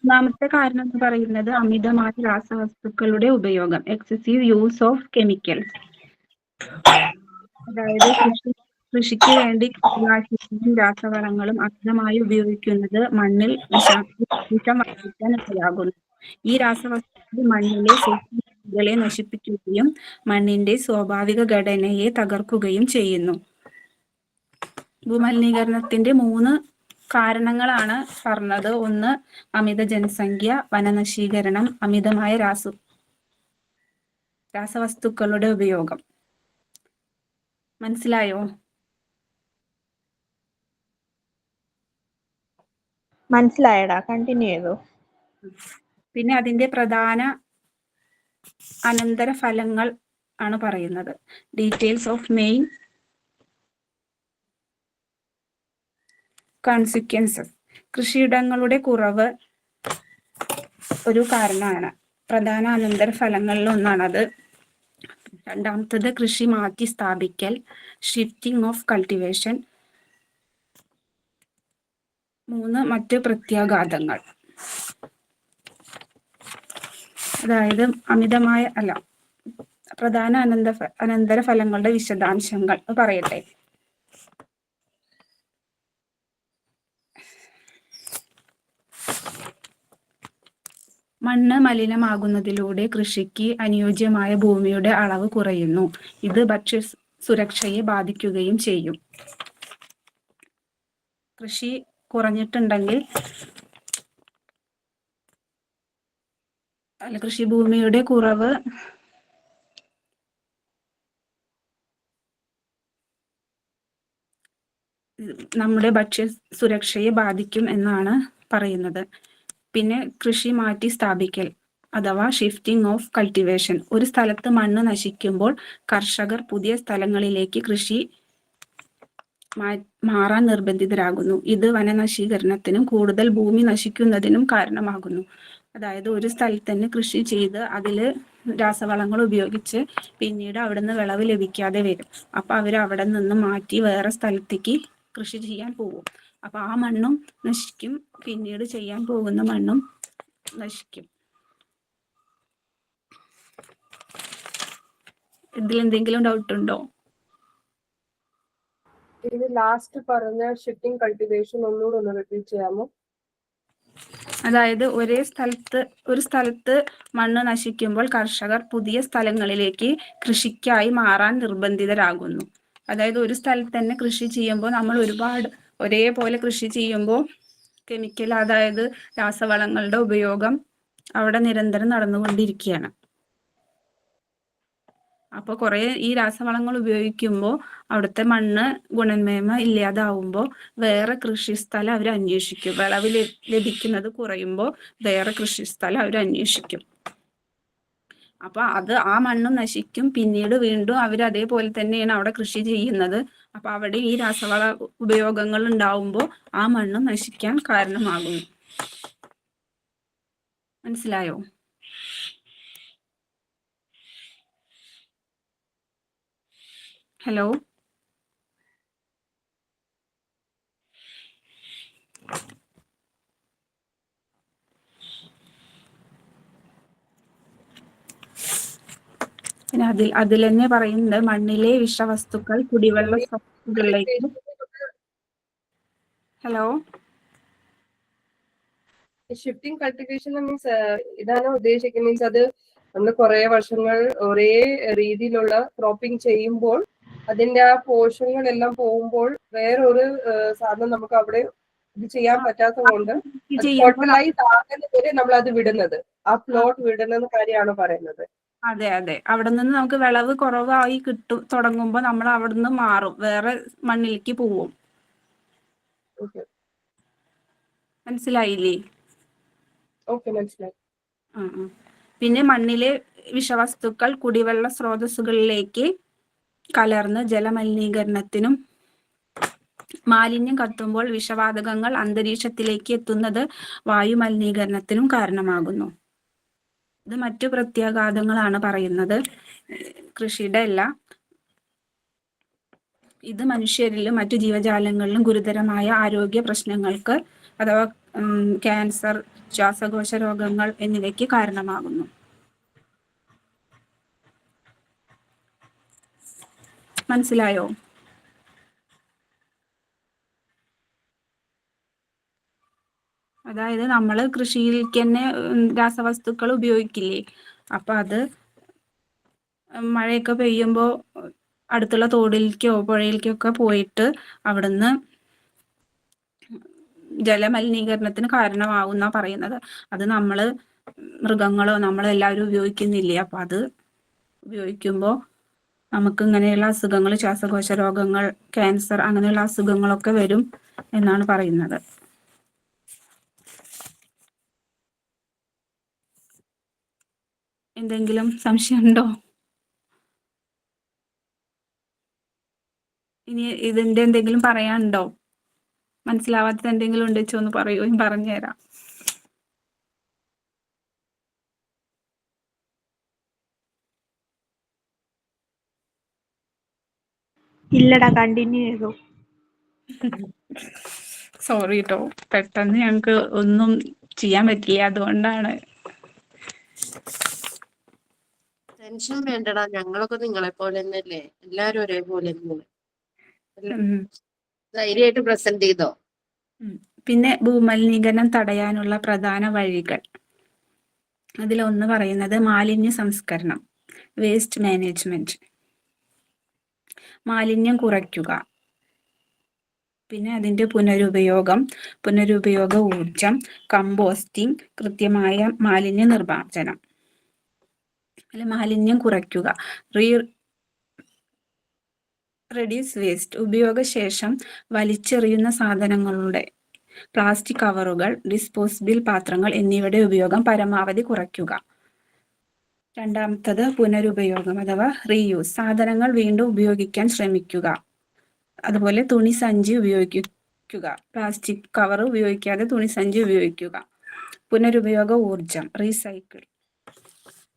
S9: ഒന്നാമത്തെ കാരണം എന്ന് പറയുന്നത് അമിതമായ രാസവസ്തുക്കളുടെ ഉപയോഗം, എക്സസീവ് യൂസ് ഓഫ് കെമിക്കൽസ്. അതായത് കൃഷിക്ക് വേണ്ടി കീടനാശിനികളും രാസവളങ്ങളും അമിതമായി ഉപയോഗിക്കുന്നത് മണ്ണിൽ വിഷം വർദ്ധിക്കാൻ ഇടയാകുന്നു. ഈ രാസവസ്തുക്കൾ മണ്ണിലെ സൂക്ഷ്മജീവികളെ നശിപ്പിക്കുകയും മണ്ണിന്റെ സ്വാഭാവിക ഘടനയെ തകർക്കുകയും ചെയ്യുന്നു. ഭൂമലിനീകരണത്തിന്റെ 3 കാരണങ്ങളാണ് പറഞ്ഞത്. ഒന്ന്, അമിത ജനസംഖ്യ, വനനശീകരണം, അമിതമായ രാസവസ്തുക്കളുടെ ഉപയോഗം. മനസ്സിലായോ?
S3: മനസ്സിലായടാ, കണ്ടിന്യൂ ചെയ്തു.
S9: പിന്നെ അതിന്റെ പ്രധാന അനന്തരഫലങ്ങൾ ആണ് പറയുന്നത്. Details of main consequences. കൃഷിയിടങ്ങളുടെ കുറവ് ഒരു കാരണമാണ്. പ്രധാന അനന്തരഫലങ്ങളിൽ ഒന്നാണത്. രണ്ടാമത്തത് കൃഷി മാറ്റി സ്ഥാപിക്കൽ, ഷിഫ്റ്റിംഗ് ഓഫ് കൾട്ടിവേഷൻ. 3, മറ്റ് പ്രത്യാഘാതങ്ങൾ. അതായത് പ്രധാന അനന്തരഫലങ്ങളുടെ വിശദാംശങ്ങൾ പറയട്ടെ. മണ്ണ് മലിനമാകുന്നതിലൂടെ കൃഷിക്ക് അനുയോജ്യമായ ഭൂമിയുടെ അളവ് കുറയുന്നു. ഇത് ഭക്ഷ്യ സുരക്ഷയെ ബാധിക്കുകയും ചെയ്യും. കൃഷി കുറഞ്ഞിട്ടുണ്ടെങ്കിൽ കൃഷിഭൂമിയുടെ കുറവ് നമ്മുടെ ഭക്ഷ്യ സുരക്ഷയെ ബാധിക്കും എന്നാണ് പറയുന്നത്. പിന്നെ കൃഷി മാറ്റി സ്ഥാപിക്കൽ അഥവാ ഷിഫ്റ്റിംഗ് ഓഫ് കൾട്ടിവേഷൻ. ഒരു സ്ഥലത്ത് മണ്ണ് നശിക്കുമ്പോൾ കർഷകർ പുതിയ സ്ഥലങ്ങളിലേക്ക് കൃഷി മാറാൻ നിർബന്ധിതരാകുന്നു. ഇത് വനനശീകരണത്തിനും കൂടുതൽ ഭൂമി നശിക്കുന്നതിനും കാരണമാകുന്നു. അതായത് ഒരു സ്ഥലത്ത് തന്നെ കൃഷി ചെയ്ത് അതിൽ രാസവളങ്ങൾ ഉപയോഗിച്ച് പിന്നീട് അവിടുന്ന് വിളവ് ലഭിക്കാതെ വരും. അപ്പൊ അവർ അവിടെ നിന്ന് മാറ്റി വേറെ സ്ഥലത്തേക്ക് കൃഷി ചെയ്യാൻ പോകും. അപ്പൊ ആ മണ്ണും നശിക്കും, പിന്നീട് ചെയ്യാൻ പോകുന്ന മണ്ണും നശിക്കും. ഇതിൽ എന്തെങ്കിലും ഡൗട്ട് ഉണ്ടോ?
S11: ഇത് ലാസ്റ്റ് പറഞ്ഞ ഷിഫ്റ്റിംഗ് കൾട്ടിവേഷൻ ഒന്നുകൂടെ ഒന്ന് റിപ്പീറ്റ് ചെയ്യാമോ?
S9: അതായത് ഒരു സ്ഥലത്ത് മണ്ണ് നശിക്കുമ്പോൾ കർഷകർ പുതിയ സ്ഥലങ്ങളിലേക്ക് കൃഷിക്കായി മാറാൻ നിർബന്ധിതരാകുന്നു. അതായത് ഒരു സ്ഥലത്ത് തന്നെ കൃഷി ചെയ്യുമ്പോൾ നമ്മൾ ഒരേപോലെ കൃഷി ചെയ്യുമ്പോൾ കെമിക്കൽ, അതായത് രാസവളങ്ങളുടെ ഉപയോഗം അവിടെ നിരന്തരം നടന്നുകൊണ്ടിരിക്കുകയാണ്. അപ്പോൾ കുറേ ഈ രാസവളങ്ങൾ ഉപയോഗിക്കുമ്പോൾ അവിടുത്തെ മണ്ണ് ഗുണമേന്മ ഇല്ലാതാവുമ്പോൾ വേറെ കൃഷിസ്ഥലം അവർ അന്വേഷിക്കും. വിളവ് ലഭിക്കുന്നത് കുറയുമ്പോൾ വേറെ കൃഷിസ്ഥലം അവർ അന്വേഷിക്കും. അപ്പൊ ആ മണ്ണും നശിക്കും, പിന്നീട് വീണ്ടും അവർ അതേപോലെ തന്നെയാണ് അവിടെ കൃഷി ചെയ്യുന്നത്. അപ്പൊ അവിടെ ഈ രാസവള ഉപയോഗങ്ങൾ ഉണ്ടാവുമ്പോൾ ആ മണ്ണും നശിക്കാൻ കാരണമാകുന്നു. മനസ്സിലായോ? ഹലോ, പിന്നെ അതിൽ തന്നെ പറയുന്നത് മണ്ണിലെ വിഷവസ്തുക്കൾ കുടിവെള്ള സ്രോതസ്സുകളിലേക്ക്. ഹലോ,
S11: ഷിഫ്റ്റിംഗ് കൾട്ടിവേഷൻ മീൻസ് ഇതാണ് ഉദ്ദേശിക്കുന്നത്. മീൻസ് അത് നമ്മൾ കുറെ വർഷങ്ങൾ ഒരേ രീതിയിലുള്ള ക്രോപ്പിംഗ് ചെയ്യുമ്പോൾ അതിന്റെ ആ പോഷകങ്ങളെല്ലാം പോകുമ്പോൾ വേറൊരു സാധനം നമുക്ക് അവിടെ ഇത് ചെയ്യാൻ പറ്റാത്തത് കൊണ്ട് ഫെർട്ടിലൈസ് ആകുന്നതുവരെ നമ്മൾ അത് വിടുന്നത്, ആ പ്ലോട്ട് വിടുന്ന കാര്യമാണ് പറയുന്നത്.
S9: അതെ അതെ, അവിടെ നിന്ന് നമുക്ക് വിളവ് കുറവായി തുടങ്ങുമ്പോൾ നമ്മൾ അവിടെ നിന്ന് മാറും, വേറെ മണ്ണിലേക്ക് പോവും. മനസ്സിലായില്ലേ?
S11: ഓക്കെ, മനസ്സിലായി.
S9: പിന്നെ മണ്ണിലെ വിഷവസ്തുക്കൾ കുടിവെള്ള സ്രോതസ്സുകളിലേക്ക് കലർന്ന് ജലമലിനീകരണത്തിനും മാലിന്യം കത്തുമ്പോൾ വിഷവാതകങ്ങൾ അന്തരീക്ഷത്തിലേക്ക് എത്തുന്നത് വായു മലിനീകരണത്തിനും കാരണമാകുന്നു. ഇത് മറ്റു പ്രത്യാഘാതങ്ങളാണ് പറയുന്നത്, കൃഷിയുടെ അല്ല. ഇത് മനുഷ്യരിലും മറ്റു ജീവജാലങ്ങളിലും ഗുരുതരമായ ആരോഗ്യ പ്രശ്നങ്ങൾക്ക് അഥവാ ക്യാൻസർ, ശ്വാസകോശ രോഗങ്ങൾ എന്നിവയ്ക്ക് കാരണമാകുന്നു. മനസ്സിലായോ? അതായത് നമ്മൾ കൃഷിയിലേക്ക് തന്നെ രാസവസ്തുക്കൾ ഉപയോഗിക്കില്ലേ, അപ്പൊ അത് മഴയൊക്കെ പെയ്യുമ്പോൾ അടുത്തുള്ള തോടിലേക്കോ പുഴയിലേക്കോ ഒക്കെ പോയിട്ട് അവിടുന്ന് ജലമലിനീകരണത്തിന് കാരണമാവുന്ന പറയുന്നത്. അത് നമ്മള് മൃഗങ്ങളോ നമ്മളെല്ലാവരും ഉപയോഗിക്കുന്നില്ലേ, അപ്പൊ അത് ഉപയോഗിക്കുമ്പോൾ നമുക്ക് ഇങ്ങനെയുള്ള അസുഖങ്ങൾ, ശ്വാസകോശ രോഗങ്ങൾ, ക്യാൻസർ അങ്ങനെയുള്ള അസുഖങ്ങളൊക്കെ വരും എന്നാണ് പറയുന്നത്. എന്തെങ്കിലും സംശയമുണ്ടോ? ഇനി ഇതിന്റെ എന്തെങ്കിലും പറയാനുണ്ടോ? മനസ്സിലാവാത്തത് എന്തെങ്കിലും ഉണ്ടെച്ചോ ഒന്ന് പറയൂ, ഞാൻ പറഞ്ഞുതരാം.
S3: ഇല്ലടാ, കണ്ടിന്യൂ ചെയ്തു.
S9: സോറി കേട്ടോ, പെട്ടെന്ന് ഞങ്ങൾക്ക് ഒന്നും ചെയ്യാൻ പറ്റില്ല, അതുകൊണ്ടാണ്.
S12: ടെൻഷൻ വേണ്ടടാ, ഞങ്ങളൊക്കെ നിങ്ങളെ പോലെ തന്നെയല്ലേ, എല്ലാരും ഒരേപോലെ തന്നെയല്ലേ. ധൈര്യമായിട്ട് പ്രസന്റ് ചെയ്തോ.
S9: പിന്നെ ഭൂമലിനീകരണം തടയാനുള്ള പ്രധാന വഴികൾ, അതിലൊന്ന് പറയുന്നത് മാലിന്യ സംസ്കരണം, വേസ്റ്റ് മാനേജ്മെന്റ്. മാലിന്യം കുറയ്ക്കുക, പിന്നെ അതിന്റെ പുനരുപയോഗ ഊർജം, കമ്പോസ്റ്റിംഗ്, കൃത്യമായ മാലിന്യ നിർമ്മാർജ്ജനം. അല്ലെ, മാലിന്യം കുറയ്ക്കുക, റെഡ്യൂസ് വേസ്റ്റ്, ഉപയോഗശേഷം വലിച്ചെറിയുന്ന സാധനങ്ങളുടെ പ്ലാസ്റ്റിക് കവറുകൾ, ഡിസ്പോസിബിൾ പാത്രങ്ങൾ എന്നിവയുടെ ഉപയോഗം പരമാവധി കുറയ്ക്കുക. രണ്ടാമത്തത് പുനരുപയോഗം അഥവാ റീയൂസ്, സാധനങ്ങൾ വീണ്ടും ഉപയോഗിക്കാൻ ശ്രമിക്കുക. അതുപോലെ തുണിസഞ്ചി ഉപയോഗിക്കുക, പ്ലാസ്റ്റിക് കവർ ഉപയോഗിക്കാതെ തുണിസഞ്ചി ഉപയോഗിക്കുക. പുനരുപയോഗ ഊർജം, റീസൈക്കിൾ,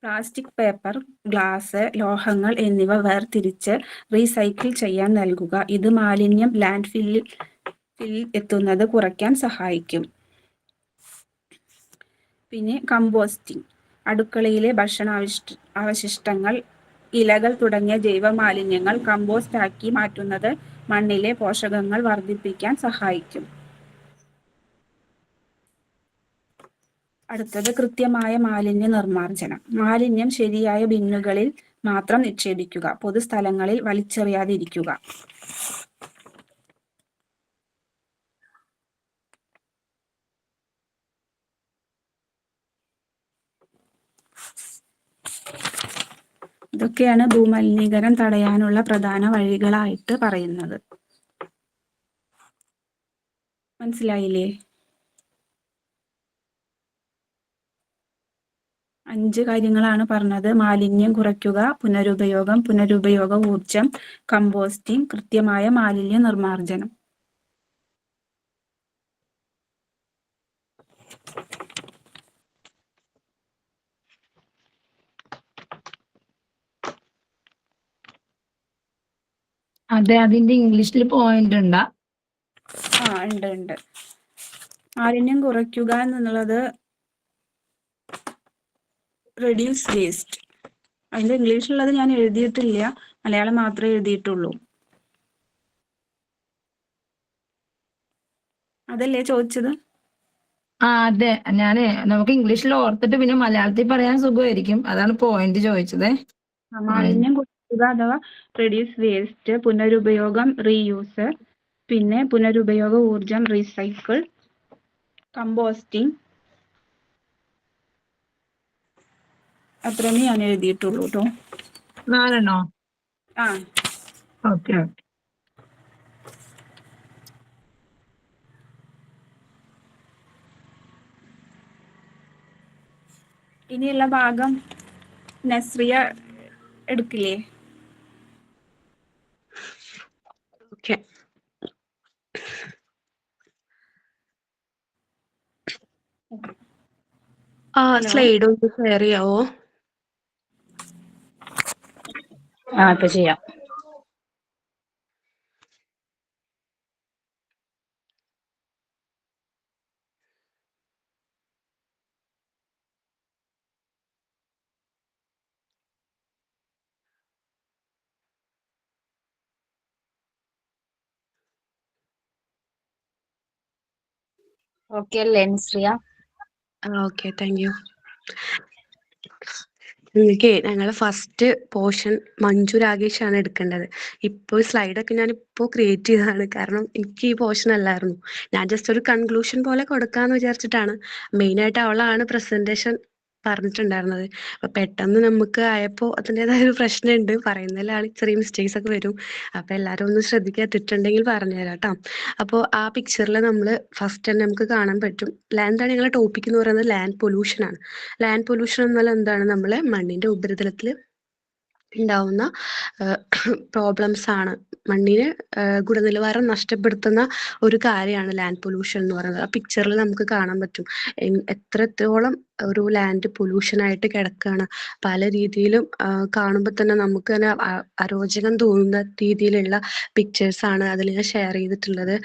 S9: പ്ലാസ്റ്റിക്, പേപ്പർ, ഗ്ലാസ്, ലോഹങ്ങൾ എന്നിവ വേർതിരിച്ച് റീസൈക്കിൾ ചെയ്യാൻ നൽകുക. ഇത് മാലിന്യം ലാൻഡ് ഫില്ലിൽ എത്തുന്നത് കുറയ്ക്കാൻ സഹായിക്കും. പിന്നെ കമ്പോസ്റ്റിംഗ്, അടുക്കളയിലെ അവശിഷ്ടങ്ങൾ, ഇലകൾ തുടങ്ങിയ ജൈവ മാലിന്യങ്ങൾ കമ്പോസ്റ്റ് ആക്കി മാറ്റുന്നത് മണ്ണിലെ പോഷകങ്ങൾ വർദ്ധിപ്പിക്കാൻ സഹായിക്കും. അടുത്തത് കൃത്യമായ മാലിന്യ നിർമ്മാർജ്ജനം. മാലിന്യം ശരിയായ ബിന്നുകളിൽ മാത്രം നിക്ഷേപിക്കുക, പൊതുസ്ഥലങ്ങളിൽ വലിച്ചെറിയാതിരിക്കുക. ഇതൊക്കെയാണ് ഭൂമലിനീകരണം തടയാനുള്ള പ്രധാന വഴികളായിട്ട് പറയുന്നത്. മനസ്സിലായില്ലേ? 5 കാര്യങ്ങളാണ് പറഞ്ഞത്. മാലിന്യം കുറയ്ക്കുക, പുനരുപയോഗ ഊർജം, കമ്പോസ്റ്റിംഗ്, കൃത്യമായ മാലിന്യ നിർമ്മാർജ്ജനം.
S8: അതെ, അതിന്റെ ഇംഗ്ലീഷിൽ പോയിന്റ് ഉണ്ടാ?
S9: ഉണ്ട്. മാലിന്യം കുറയ്ക്കുക എന്നുള്ളത് റെഡ്യൂസ് വേസ്റ്റ്. അതിന്റെ ഇംഗ്ലീഷിലുള്ളത് ഞാൻ എഴുതിയിട്ടില്ല, മലയാളം മാത്രമേ എഴുതിയിട്ടുള്ളൂ. അതല്ലേ ചോദിച്ചത്?
S8: അതെ, നമുക്ക് ഇംഗ്ലീഷിൽ ഓർത്തിട്ട് പിന്നെ മലയാളത്തിൽ പറയാൻ സുഖമായിരിക്കും, അതാണ് പോയിന്റ് ചോദിച്ചത്.
S9: മാലിന്യം കുറയ്ക്കുക അഥവാ റെഡ്യൂസ് വേസ്റ്റ്, പുനരുപയോഗം റീയൂസ്, പിന്നെ പുനരുപയോഗ ഊർജം റീസൈക്കിൾ, കമ്പോസ്റ്റിംഗ്, അത്രയും ഞാൻ എഴുതിയിട്ടുള്ളൂ കേട്ടോ.
S8: 4
S9: ആ
S8: ഓക്കെ.
S9: ഇനിയുള്ള ഭാഗം നസ്രിയ എടുക്കില്ലേ?
S10: ഓക്കെ. സ്ലൈഡ് ഒന്ന് ഷെയർ ചെയ്യാവോ?
S13: ഇപ്പൊ ചെയ്യാം. ഓക്കെ അല്ലേ നസ്രിയ?
S10: Okay, thank you. ഞങ്ങളെ ഫസ്റ്റ് പോർഷൻ മഞ്ജു രാഗേഷാണ് എടുക്കേണ്ടത്. ഇപ്പോൾ സ്ലൈഡൊക്കെ ഞാനിപ്പോൾ ക്രിയേറ്റ് ചെയ്തതാണ്, കാരണം എനിക്ക് ഈ പോർഷൻ അല്ലായിരുന്നു. ഞാൻ ജസ്റ്റ് ഒരു കൺക്ലൂഷൻ പോലെ കൊടുക്കാന്ന് വിചാരിച്ചിട്ടാണ്. മെയിനായിട്ട് അവളാണ് പ്രസന്റേഷൻ പറഞ്ഞിട്ടുണ്ടായിരുന്നത്. അപ്പൊ പെട്ടെന്ന് നമുക്ക് ആയപ്പോൾ അതിൻ്റെതായ ഒരു പ്രശ്നമുണ്ട്, പറയുന്നതിലാണ് ചെറിയ മിസ്റ്റേക്സ് ഒക്കെ വരും. അപ്പൊ എല്ലാവരും ഒന്ന് ശ്രദ്ധിക്കുക, തെറ്റുണ്ടെങ്കിൽ പറഞ്ഞുതരാം കേട്ടോ. അപ്പോൾ ആ പിക്ചറിൽ നമ്മൾ ഫസ്റ്റ് തന്നെ നമുക്ക് കാണാൻ പറ്റും എന്താണ് ഞങ്ങളുടെ ടോപ്പിക് എന്ന് പറയുന്നത്, ലാൻഡ് പൊല്യൂഷൻ ആണ്. ലാൻഡ് പൊല്യൂഷൻ എന്നാൽ എന്താണ്, നമ്മളെ മണ്ണിന്റെ ഉപരിതലത്തിൽ ഉണ്ടാവുന്ന പ്രോബ്ലംസ് ആണ്. മണ്ണിന് ഗുണനിലവാരം നഷ്ടപ്പെടുത്തുന്ന ഒരു കാര്യമാണ് ലാൻഡ് പൊല്യൂഷൻ എന്ന് പറയുന്നത്. ആ പിക്ചറിൽ നമുക്ക് കാണാൻ പറ്റും എത്രത്തോളം ഒരു ലാൻഡ് പൊല്യൂഷൻ ആയിട്ട് കിടക്കുകയാണ്. പല രീതിയിലും കാണുമ്പോൾ തന്നെ നമുക്ക് തന്നെ അരോചകം തോന്നുന്ന രീതിയിലുള്ള പിക്ചേഴ്സ് ആണ് അതിൽ ഞാൻ ഷെയർ ചെയ്തിട്ടുള്ളത്.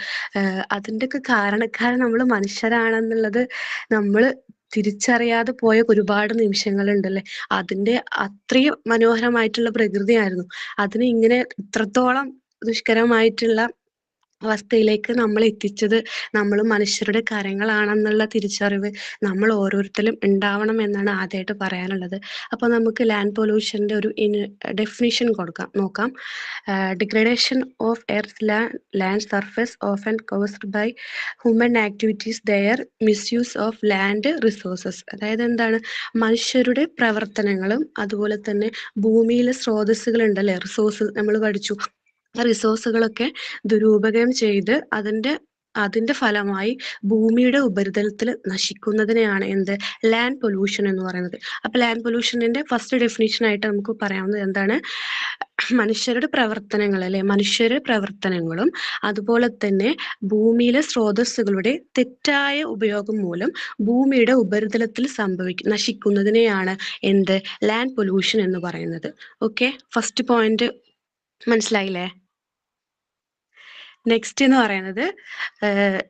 S10: അതിൻ്റെയൊക്കെ കാരണക്കാരൻ നമ്മൾ മനുഷ്യരാണെന്നുള്ളത് നമ്മൾ തിരിച്ചറിയാതെ പോയ ഒരുപാട് നിമിഷങ്ങളുണ്ടല്ലേ. അതിന്റെ അത്രയും മനോഹരമായിട്ടുള്ള പ്രകൃതിയായിരുന്നു. അതിന് ഇങ്ങനെ ഇത്രത്തോളം ദുഷ്കരമായിട്ടുള്ള അവസ്ഥയിലേക്ക് നമ്മൾ എത്തിച്ചത് നമ്മൾ മനുഷ്യരുടെ കരങ്ങളാണെന്നുള്ള തിരിച്ചറിവ് നമ്മൾ ഓരോരുത്തരും ഉണ്ടാവണം എന്നാണ് ആദ്യമായിട്ട് പറയാനുള്ളത്. അപ്പോൾ നമുക്ക് ലാൻഡ് പൊല്യൂഷന്റെ ഒരു ഡെഫിനിഷൻ നോക്കാം. Degradation of earth land surface often caused by human activities their misuse of land resources. അതായത് എന്താണ്, മനുഷ്യരുടെ പ്രവർത്തനങ്ങളും അതുപോലെ തന്നെ ഭൂമിയിലെ സ്രോതസ്സുകൾ ഉണ്ടല്ലേ, റിസോഴ്സ് നമ്മൾ പഠിച്ചു. റിസോഴ്സുകളൊക്കെ ദുരുപയോഗം ചെയ്ത് അതിന്റെ ഫലമായി ഭൂമിയുടെ ഉപരിതലത്തിൽ നശിക്കുന്നതിനെയാണ് ലാൻഡ് പൊല്യൂഷൻ എന്ന് പറയുന്നത്. അപ്പൊ ലാൻഡ് പൊല്യൂഷന്റെ ഫസ്റ്റ് ഡെഫിനിഷൻ ആയിട്ട് നമുക്ക് പറയാവുന്നത് എന്താണ്, മനുഷ്യരുടെ പ്രവർത്തനങ്ങൾ അല്ലെ, മനുഷ്യരുടെ പ്രവർത്തനങ്ങളും അതുപോലെ തന്നെ ഭൂമിയിലെ സ്രോതസ്സുകളുടെ തെറ്റായ ഉപയോഗം മൂലം ഭൂമിയുടെ ഉപരിതലത്തിൽ നശിക്കുന്നതിനെയാണ് ലാൻഡ് പൊല്യൂഷൻ എന്ന് പറയുന്നത്. ഓക്കെ, ഫസ്റ്റ് പോയിന്റ് മനസ്സിലായില്ലേ? നെക്സ്റ്റ് എന്ന് പറയുന്നത്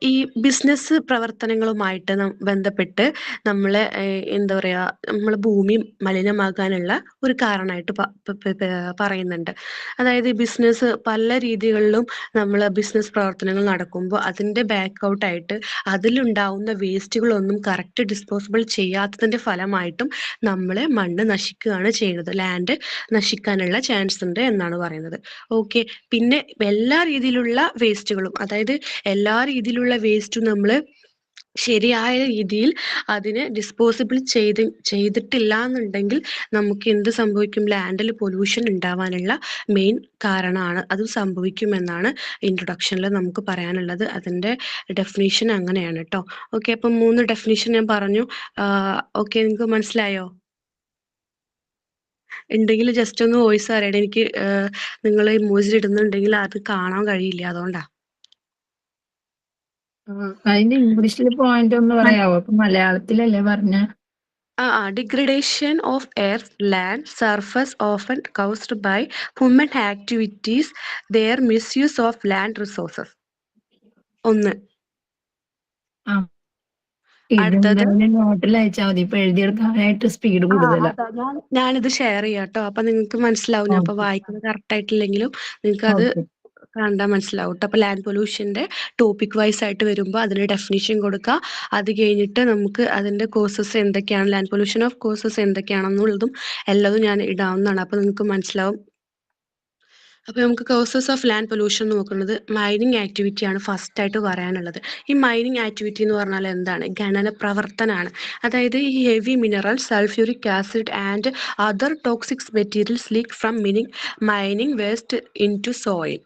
S10: ഈ ബിസിനസ് പ്രവർത്തനങ്ങളുമായിട്ട് ബന്ധപ്പെട്ട് നമ്മളെ എന്താ പറയാ, നമ്മളെ ഭൂമി മലിനമാകാനുള്ള ഒരു കാരണമായിട്ട് പറയുന്നുണ്ട്. അതായത് ബിസിനസ് പല രീതികളിലും നമ്മൾ ബിസിനസ് പ്രവർത്തനങ്ങൾ നടക്കുമ്പോൾ അതിന്റെ ബാക്കൗട്ടായിട്ട് അതിലുണ്ടാവുന്ന വേസ്റ്റുകളൊന്നും കറക്റ്റ് ഡിസ്പോസിബിൾ ചെയ്യാത്തതിന്റെ ഫലമായിട്ടും നമ്മളെ മണ്ണ് നശിക്കുകയാണ് ചെയ്യുന്നത്, ലാൻഡ് നശിക്കാനുള്ള ചാൻസ് ഉണ്ട് എന്നാണ് പറയുന്നത്. ഓക്കെ, പിന്നെ എല്ലാ രീതിയിലുള്ള വേസ്റ്റുകളും, അതായത് എല്ലാ രീതിയിലുള്ള വേസ്റ്റും നമ്മൾ ശരിയായ രീതിയിൽ അതിനെ ഡിസ്പോസിബിൾ ചെയ്തിട്ടില്ല എന്നുണ്ടെങ്കിൽ നമുക്ക് എന്ത് സംഭവിക്കും, ലാൻഡിൽ പൊല്യൂഷൻ ഉണ്ടാവാനുള്ള മെയിൻ കാരണമാണ് അത് സംഭവിക്കുമെന്നാണ് ഇൻട്രൊഡക്ഷനിൽ നമുക്ക് പറയാനുള്ളത്. അതിന്റെ ഡെഫിനേഷൻ അങ്ങനെയാണ് കേട്ടോ. ഓക്കെ, അപ്പം 3 ഡെഫിനേഷൻ ഞാൻ പറഞ്ഞു. ഓക്കെ, നിങ്ങൾക്ക് മനസ്സിലായോ? ഉണ്ടെങ്കിൽ ജസ്റ്റ് ഒന്ന് വോയിസ് അറിയണം. എനിക്ക് നിങ്ങൾ ഇമോജി ഇടുന്നുണ്ടെങ്കിൽ അത് കാണാൻ കഴിയില്ല, അതുകൊണ്ടാ.
S8: അതിന്റെ ഇംഗ്ലീഷിൽ പോയിന്റ് ഒന്ന് പറയാവോ? അപ്പൊ മലയാളത്തിലല്ലേ പറഞ്ഞ?
S10: Degradation of earth, land, surface often caused by human activities, their misuse of land resources. ഒന്ന്.
S8: നോട്ടിൽ അയച്ചാൽ മതി, ഇപ്പൊ എഴുതിയെടുക്കാനായിട്ട് സ്പീഡ് കൂടുതലാണ്.
S10: ഞാനിത് ഷെയർ ചെയ്യാം കേട്ടോ, അപ്പൊ നിങ്ങൾക്ക് മനസ്സിലാവും. ഞാൻ ഇപ്പൊ വായിക്കുന്നത് കറക്റ്റ് ആയിട്ടില്ലെങ്കിലും നിങ്ങൾക്ക് അത് കണ്ടാൽ മനസ്സിലാവും കേട്ടോ. അപ്പൊ ലാൻഡ് പൊല്യൂഷന്റെ ടോപ്പിക് വൈസ് ആയിട്ട് വരുമ്പോൾ അതിന് ഡെഫിനിഷൻ കൊടുക്കുക. അത് കഴിഞ്ഞിട്ട് നമുക്ക് അതിന്റെ കോസസ് എന്തൊക്കെയാണ്, ലാൻഡ് പൊല്യൂഷൻ ഓഫ് കോസസ് എന്തൊക്കെയാണെന്നുള്ളതും എല്ലാതും ഞാൻ ഇടാവുന്നതാണ്. അപ്പൊ നിങ്ങൾക്ക് മനസ്സിലാവും. അപ്പൊ നമുക്ക് കോസസ് ഓഫ് ലാൻഡ് പൊല്യൂഷൻ നോക്കുന്നത് മൈനിങ് ആക്ടിവിറ്റി ആണ് ഫസ്റ്റ് ആയിട്ട് പറയാനുള്ളത്. ഈ മൈനിങ് ആക്ടിവിറ്റി എന്ന് പറഞ്ഞാൽ എന്താണ്, ഖനന പ്രവർത്തനമാണ്. അതായത് ഈ heavy mineral, sulphuric acid and other toxic materials leak from mining waste into soil.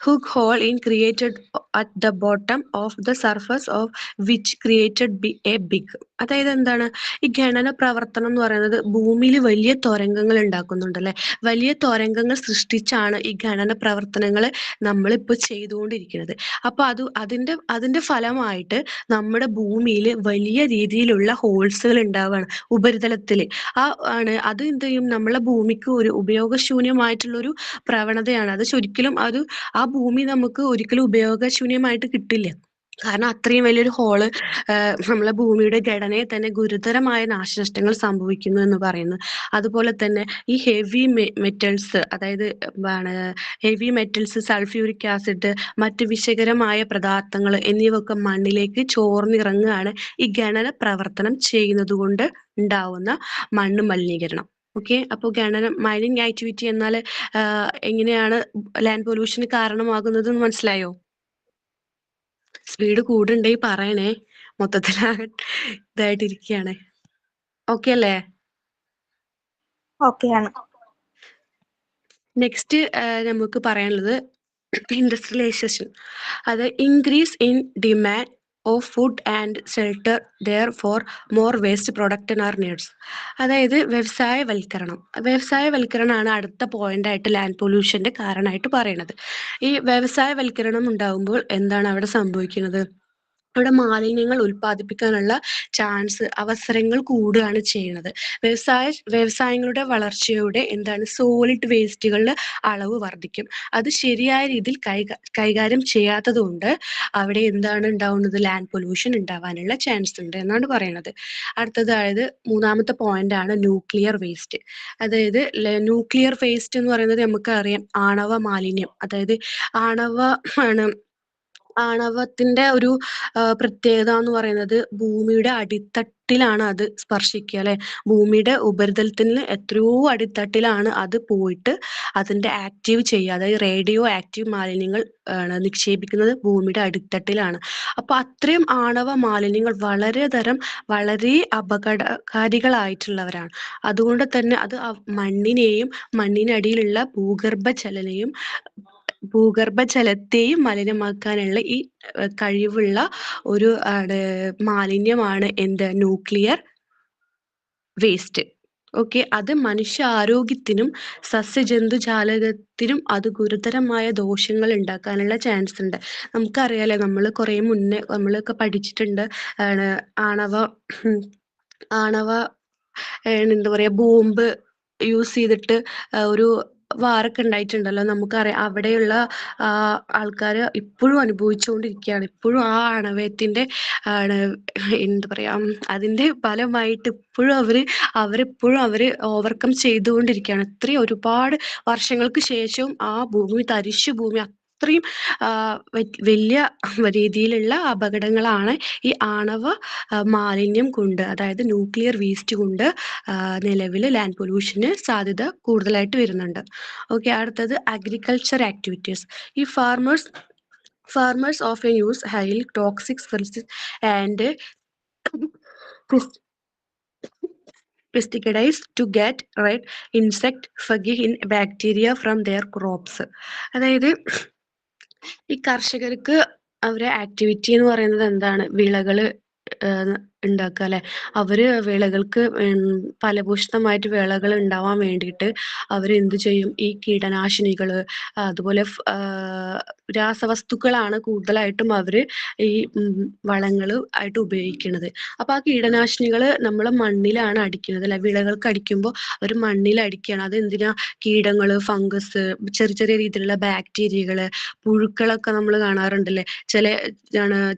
S10: Hook hole in created at the bottom of the surface of which created a big. അതായത് എന്താണ്, ഈ ഖനന പ്രവർത്തനം എന്ന് പറയുന്നത് ഭൂമിയിൽ വലിയ തുരങ്കങ്ങൾ ഉണ്ടാക്കുന്നുണ്ടല്ലേ, വലിയ തുരങ്കങ്ങൾ സൃഷ്ടിച്ചാണ് ഈ ഖനന പ്രവർത്തനങ്ങൾ നമ്മളിപ്പോൾ ചെയ്തുകൊണ്ടിരിക്കുന്നത്. അപ്പൊ അതിന്റെ ഫലമായിട്ട് നമ്മുടെ ഭൂമിയിൽ വലിയ രീതിയിലുള്ള ഹോൾസുകൾ ഉണ്ടാവുകയാണ് ഉപരിതലത്തിൽ. അത് എന്ത് ചെയ്യും, നമ്മളെ ഭൂമിക്ക് ഒരു ഉപയോഗശൂന്യമായിട്ടുള്ള ഒരു പ്രവണതയാണ്. ആ ഭൂമി നമുക്ക് ഒരിക്കലും ഉപയോഗശൂന്യമായിട്ട് കിട്ടില്ല. കാരണം അത്രയും വലിയൊരു ഹോള് നമ്മളെ ഭൂമിയുടെ ഘടനയെ തന്നെ ഗുരുതരമായ നാശനഷ്ടങ്ങൾ സംഭവിക്കുന്നു എന്ന് പറയുന്നു. അതുപോലെ തന്നെ ഈ ഹെവി മെറ്റൽസ്, അതായത് ഹെവി മെറ്റൽസ്, സൾഫ്യൂരിക് ആസിഡ്, മറ്റ് വിഷകരമായ പദാർത്ഥങ്ങൾ എന്നിവയൊക്കെ മണ്ണിലേക്ക് ചോർന്നിറങ്ങുകയാണ് ഈ ഖനന പ്രവർത്തനം ചെയ്യുന്നത് കൊണ്ട് ഉണ്ടാവുന്ന മണ്ണ് മലിനീകരണം. ഓക്കെ, അപ്പോൾ ഖനനം മൈനിങ് ആക്ടിവിറ്റി എന്നാൽ എങ്ങനെയാണ് ലാൻഡ് പൊല്യൂഷന് കാരണമാകുന്നത് എന്ന് മനസ്സിലായോ? സ്പീഡ് കൂടുണ്ടെങ്കിൽ പറയണേ, മൊത്തത്തിലാകെ ഇതായിട്ടിരിക്കുകയാണ്. ഓക്കെ അല്ലേ?
S3: ഓക്കെ ആണ്.
S10: നെക്സ്റ്റ് നമുക്ക് പറയാനുള്ളത് ഇൻഡസ്ട്രിയലൈസേഷൻ. അത് increase in demand of food and shelter therefore more waste product are needs. അതായത് വ്യവസായവൽക്കരണമാണ് അടുത്ത പോയിന്റായിട്ട് ലാൻഡ് പൊല്യൂഷന്റെ കാരണമായിട്ട് പറയുന്നത്. ഈ വ്യവസായവൽക്കരണം ഉണ്ടാകുമ്പോൾ എന്താണ് അവിടെ സംഭവിക്കുന്നത്? അവിടെ മാലിന്യങ്ങൾ ഉൽപ്പാദിപ്പിക്കാനുള്ള അവസരങ്ങൾ കൂടുകയാണ് ചെയ്യുന്നത്. വ്യവസായങ്ങളുടെ വളർച്ചയോടെ എന്താണ് സോളിഡ് വേസ്റ്റുകളുടെ അളവ് വർദ്ധിക്കും. അത് ശരിയായ രീതിയിൽ കൈകാര്യം ചെയ്യാത്തത് കൊണ്ട് അവിടെ എന്താണ് ഉണ്ടാവുന്നത്? ലാൻഡ് പൊല്യൂഷൻ ഉണ്ടാവാനുള്ള ചാൻസ് ഉണ്ട് എന്നാണ് പറയുന്നത്. അടുത്തതായത് മൂന്നാമത്തെ പോയിന്റ് ആണ് ന്യൂക്ലിയർ വേസ്റ്റ്. അതായത് ന്യൂക്ലിയർ വേസ്റ്റ് എന്ന് പറയുന്നത് നമുക്കറിയാം ആണവ മാലിന്യം. അതായത് ആണവത്തിന്റെ ഒരു പ്രത്യേകത എന്ന് പറയുന്നത് ഭൂമിയുടെ അടിത്തട്ടിലാണ് അത് സ്പർശിക്കുക അല്ലെ. ഭൂമിയുടെ ഉപരിതലത്തിന് എത്രയോ അടിത്തട്ടിലാണ് അത് പോയിട്ട് അതിന്റെ ആക്റ്റീവ് ചെയ്യുക. അതായത് റേഡിയോ ആക്റ്റീവ് മാലിന്യങ്ങൾ നിക്ഷേപിക്കുന്നത് ഭൂമിയുടെ അടിത്തട്ടിലാണ്. അപ്പൊ അത്രയും ആണവ മാലിന്യങ്ങൾ വളരെ അപകടകാരികളായിട്ടുള്ളവരാണ്. അതുകൊണ്ട് തന്നെ അത് മണ്ണിനെയും മണ്ണിനടിയിലുള്ള ഭൂഗർഭജലത്തെയും മലിനമാക്കാനുള്ള ഈ കഴിവുള്ള ഒരു മാലിന്യമാണ് ന്യൂക്ലിയർ വേസ്റ്റ്. ഓക്കെ, അത് മനുഷ്യ ആരോഗ്യത്തിനും സസ്യജന്തുജാലകത്തിനും അത് ഗുരുതരമായ ദോഷങ്ങൾ ഉണ്ടാക്കാനുള്ള ചാൻസ് ഉണ്ട്. നമുക്കറിയാലോ, നമ്മൾ കുറെ മുന്നേ നമ്മളൊക്കെ പഠിച്ചിട്ടുണ്ട് ആണവ എന്താ പറയാ ബോംബ് യൂസ് ചെയ്തിട്ട് ഒരു വാറൊക്കെ ഉണ്ടായിട്ടുണ്ടല്ലോ. നമുക്കറിയാം അവിടെയുള്ള ആൾക്കാർ ഇപ്പോഴും അനുഭവിച്ചുകൊണ്ടിരിക്കുകയാണ്. ഇപ്പോഴും ആ ആണവയത്തിന്റെ എന്താ പറയാ അതിന്റെ ഫലമായിട്ട് ഇപ്പോഴും അവരെപ്പോഴും ഓവർകം ചെയ്തുകൊണ്ടിരിക്കുകയാണ്. ഇത്രയും ഒരുപാട് വർഷങ്ങൾക്ക് ശേഷവും ആ ഭൂമി തരിശു ഭൂമി അത്രയും വലിയ രീതിയിലുള്ള അപകടങ്ങളാണ് ഈ ആണവ മാലിന്യം കൊണ്ട്, അതായത് ന്യൂക്ലിയർ വേസ്റ്റ് കൊണ്ട് നിലവിൽ ലാൻഡ് പൊല്യൂഷന് സാധ്യത കൂടുതലായിട്ട് വരുന്നുണ്ട്. ഓക്കെ, അടുത്തത് അഗ്രികൾച്ചർ ആക്ടിവിറ്റീസ്. ഈ farmers often use highly toxic pesticides and pesticides to get rid insect, fungi and bacteria from their crops. അതായത് ഈ കർഷകർക്ക് അവരെ ആക്ടിവിറ്റി എന്ന് പറയുന്നത് എന്താണ്? വിളകള് ഉണ്ടാക്കുക അല്ലെ. അവര് വിളകൾക്ക് ഫലഭൂഷ്ടമായിട്ട് വിളകൾ ഉണ്ടാവാൻ വേണ്ടിയിട്ട് അവരെന്ത് ചെയ്യും? ഈ കീടനാശിനികള് അതുപോലെ രാസവസ്തുക്കളാണ് കൂടുതലായിട്ടും അവര് ഈ വളങ്ങൾ ആയിട്ട് ഉപയോഗിക്കുന്നത്. അപ്പൊ ആ കീടനാശിനികള് നമ്മളെ മണ്ണിലാണ് അടിക്കുന്നത് അല്ലെ. വിളകൾക്ക് അടിക്കുമ്പോൾ അവർ മണ്ണിൽ അടിക്കുകയാണ്. അത് എന്തിനാ? കീടങ്ങള്, ഫംഗസ്, ചെറിയ ചെറിയ രീതിയിലുള്ള ബാക്ടീരിയകള്, പുഴുക്കളൊക്കെ നമ്മൾ കാണാറുണ്ടല്ലേ. ചില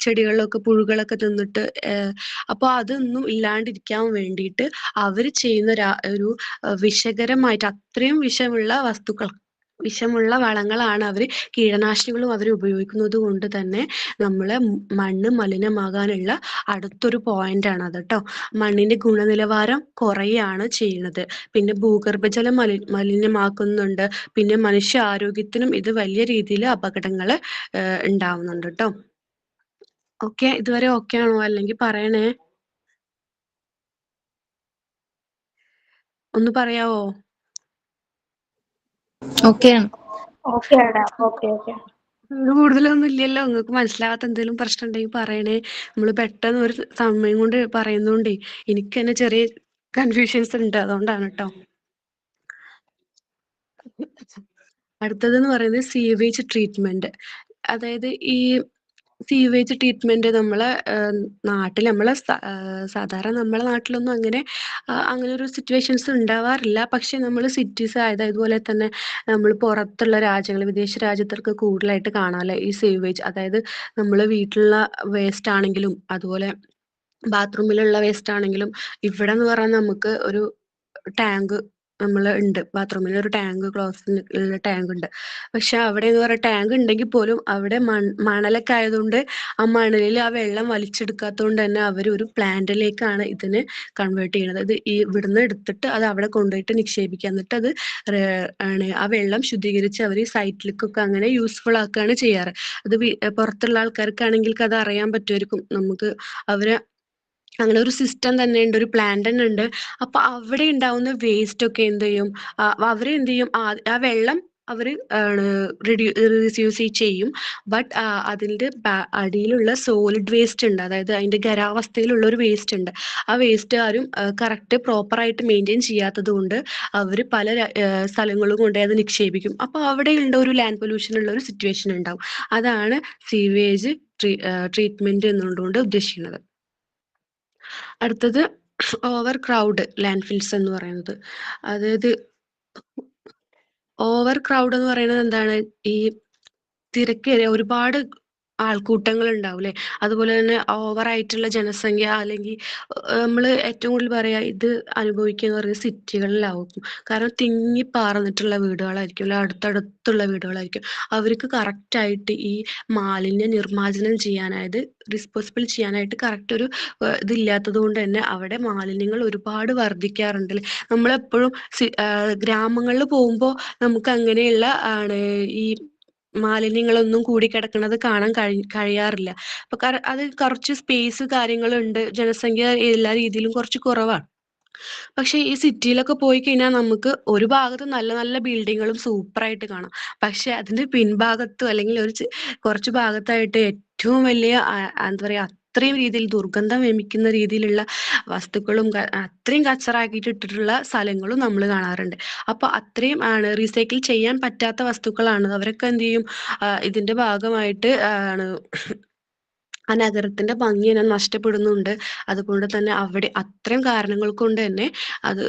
S10: ചെടികളിലൊക്കെ പുഴുക്കളൊക്കെ തിന്നിട്ട് അപ്പോൾ അതൊന്നും ഇല്ലാണ്ടിരിക്കാൻ വേണ്ടിയിട്ട് അവർ ചെയ്യുന്ന ഒരു വിഷകരമായിട്ട് അത്രയും വിഷമുള്ള വളങ്ങളാണ് അവർ കീടനാശിനികളും അവർ ഉപയോഗിക്കുന്നത് കൊണ്ട് തന്നെ നമ്മളെ മണ്ണ് മലിനമാകാനുള്ള അടുത്തൊരു പോയിന്റ് ആണ് അത് കേട്ടോ. മണ്ണിന്റെ ഗുണനിലവാരം കുറയാണ് ചെയ്യുന്നത്. പിന്നെ ഭൂഗർഭജലം മലിനമാക്കുന്നുണ്ട്. പിന്നെ മനുഷ്യ ആരോഗ്യത്തിനും ഇത് വലിയ രീതിയിൽ അപകടങ്ങൾ ഉണ്ടാവുന്നുണ്ട് കേട്ടോ. ഓക്കെ, ഇതുവരെ ഓക്കെ ആണോ? അല്ലെങ്കിൽ പറയണേ, ഒന്ന് പറയാവോ?
S3: ഓക്കെയാണ്.
S10: കൂടുതലൊന്നും ഇല്ലല്ലോ. നിങ്ങൾക്ക് മനസ്സിലാവാത്ത എന്തെങ്കിലും പ്രശ്നം ഉണ്ടെങ്കിൽ പറയണേ. നമ്മൾ പെട്ടെന്ന് ഒരു സമയം കൊണ്ട് പറയുന്നോണ്ടേ എനിക്ക് തന്നെ ചെറിയ കൺഫ്യൂഷൻസ് ഉണ്ട്, അതുകൊണ്ടാണ് കേട്ടോ. അടുത്തതെന്ന് പറയുന്നത് സീവേജ് ട്രീറ്റ്മെന്റ്. അതായത് ഈ സീവേജ് ട്രീറ്റ്മെന്റ് നമ്മളെ നാട്ടിൽ സാധാരണ നമ്മളെ നാട്ടിലൊന്നും അങ്ങനെ ഒരു സിറ്റുവേഷൻസ് ഉണ്ടാവാറില്ല. പക്ഷെ നമ്മൾ സിറ്റീസ് ആയത് അതുപോലെ തന്നെ നമ്മൾ പുറത്തുള്ള രാജ്യങ്ങൾ, വിദേശ രാജ്യത്തൊക്കെ കൂടുതലായിട്ട് കാണാമല്ലേ ഈ സീവേജ്. അതായത് നമ്മൾ വീട്ടിലുള്ള വേസ്റ്റ് ആണെങ്കിലും അതുപോലെ ബാത്റൂമിലുള്ള വേസ്റ്റ് ആണെങ്കിലും ഇവിടെ എന്ന് പറഞ്ഞാൽ നമുക്ക് ഒരു ടാങ്ക് നമ്മൾ ഉണ്ട് ബാത്റൂമിൽ ഒരു ടാങ്ക് ക്ലോസ് ടാങ്ക് ഉണ്ട്. പക്ഷെ അവിടെ എന്ന് പറയുന്ന ടാങ്ക് ഉണ്ടെങ്കിൽ പോലും അവിടെ മണലൊക്കെ ആയതുകൊണ്ട് ആ മണലിൽ ആ വെള്ളം വലിച്ചെടുക്കാത്തതുകൊണ്ട് തന്നെ അവർ ഒരു പ്ലാന്റിലേക്കാണ് ഇതിനെ കൺവേർട്ട് ചെയ്യുന്നത്. ഇത് ഈ ഇവിടുന്ന് എടുത്തിട്ട് അത് അവിടെ കൊണ്ടുപോയിട്ട് നിക്ഷേപിക്കുക, എന്നിട്ട് അത് ആണ് ആ വെള്ളം ശുദ്ധീകരിച്ച് അവർ സൈറ്റിലേക്കൊക്കെ അങ്ങനെ യൂസ്ഫുൾ ആക്കുകയാണ് ചെയ്യാറ്. അത് പുറത്തുള്ള ആൾക്കാർക്കാണെങ്കിൽ അത് അറിയാൻ പറ്റുമായിരിക്കും. നമുക്ക് അവര് അങ്ങനെ ഒരു സിസ്റ്റം തന്നെ ഉണ്ട്, ഒരു പ്ലാൻ തന്നെ ഉണ്ട്. അപ്പൊ അവിടെ ഉണ്ടാവുന്ന വേസ്റ്റ് ഒക്കെ എന്ത് ചെയ്യും, അവര് എന്ത് ചെയ്യും, ആ വെള്ളം അവർ റീസ്യൂസ് ചെയ്യും. ബട്ട് അതിൻ്റെ അടിയിലുള്ള സോളിഡ് വേസ്റ്റ് ഉണ്ട്, അതായത് അതിൻ്റെ ഖരാവസ്ഥയിലുള്ള ഒരു വേസ്റ്റ് ഉണ്ട്. ആ വേസ്റ്റ് ആരും കറക്റ്റ് പ്രോപ്പറായിട്ട് മെയിൻറ്റെയിൻ ചെയ്യാത്തത് കൊണ്ട് അവർ പല സ്ഥലങ്ങളും കൊണ്ട് അത് നിക്ഷേപിക്കും. അപ്പോൾ അവിടെയുള്ള ഒരു ലാൻഡ് പൊല്യൂഷൻ ഉള്ള ഒരു സിറ്റുവേഷൻ ഉണ്ടാവും. അതാണ് സീവേജ് ട്രീറ്റ്മെന്റ് എന്നുകൊണ്ട് ഉദ്ദേശിക്കുന്നത്. അടുത്തത് ഓവർ ക്രൗഡ് ലാൻഡ് ഫിൽസ് എന്ന് പറയുന്നത്. അതായത് ഓവർ ക്രൗഡ് എന്ന് പറയുന്നത് എന്താണ്, ഈ തിരക്കേറിയ ഒരുപാട് ആൾക്കൂട്ടങ്ങൾ ഉണ്ടാവില്ലേ, അതുപോലെ തന്നെ ഓവറായിട്ടുള്ള ജനസംഖ്യ, അല്ലെങ്കിൽ നമ്മൾ ഏറ്റവും കൂടുതൽ പറയാ ഇത് അനുഭവിക്കുക എന്ന് പറയുന്നത് സിറ്റികളിലാവും. കാരണം തിങ്ങിപ്പാർന്നിട്ടുള്ള വീടുകളായിരിക്കും, അല്ലെ അടുത്തടുത്തുള്ള വീടുകളായിരിക്കും. അവർക്ക് കറക്റ്റായിട്ട് ഈ മാലിന്യ നിർമ്മാർജ്ജനം ചെയ്യാനായത് റിസ്പോൺസിബിൾ ചെയ്യാനായിട്ട് കറക്റ്റ് ഒരു ഇതില്ലാത്തത് കൊണ്ട് തന്നെ അവിടെ മാലിന്യങ്ങൾ ഒരുപാട് വർദ്ധിക്കാറുണ്ട്. നമ്മളെപ്പോഴും ഗ്രാമങ്ങളിൽ പോകുമ്പോൾ നമുക്ക് അങ്ങനെയുള്ള ഈ മാലിന്യങ്ങളൊന്നും കൂടിക്കിടക്കുന്നത് കാണാൻ കഴിയാറില്ല. അപ്പൊ അത് കുറച്ച് സ്പേസ് കാര്യങ്ങളുണ്ട്, ജനസംഖ്യ എല്ലാ രീതിയിലും കുറച്ച് കുറവാണ്. പക്ഷെ ഈ സിറ്റിയിലൊക്കെ പോയി കഴിഞ്ഞാൽ നമുക്ക് ഒരു ഭാഗത്ത് നല്ല നല്ല ബിൽഡിങ്ങുകളും സൂപ്പറായിട്ട് കാണാം. പക്ഷെ അതിന്റെ പിൻഭാഗത്തും അല്ലെങ്കിൽ കുറച്ച് ഭാഗത്തായിട്ട് ഏറ്റവും വലിയ എന്താ പറയാ അത്രയും രീതിയിൽ ദുർഗന്ധം വമിക്കുന്ന രീതിയിലുള്ള വസ്തുക്കളും അത്രയും കച്ചറാക്കിയിട്ട് ഇട്ടിട്ടുള്ള സ്ഥലങ്ങളും നമ്മൾ കാണാറുണ്ട്. അപ്പൊ അത്രയും റീസൈക്കിൾ ചെയ്യാൻ പറ്റാത്ത വസ്തുക്കളാണ്. അവരൊക്കെ എന്ത് ചെയ്യും, ഇതിന്റെ ഭാഗമായിട്ട് ആ നഗരത്തിന്റെ ഭംഗി തന്നെ നഷ്ടപ്പെടുന്നുണ്ട്. അതുകൊണ്ട് തന്നെ അവിടെ അത്രയും കാരണങ്ങൾ കൊണ്ട് തന്നെ അത്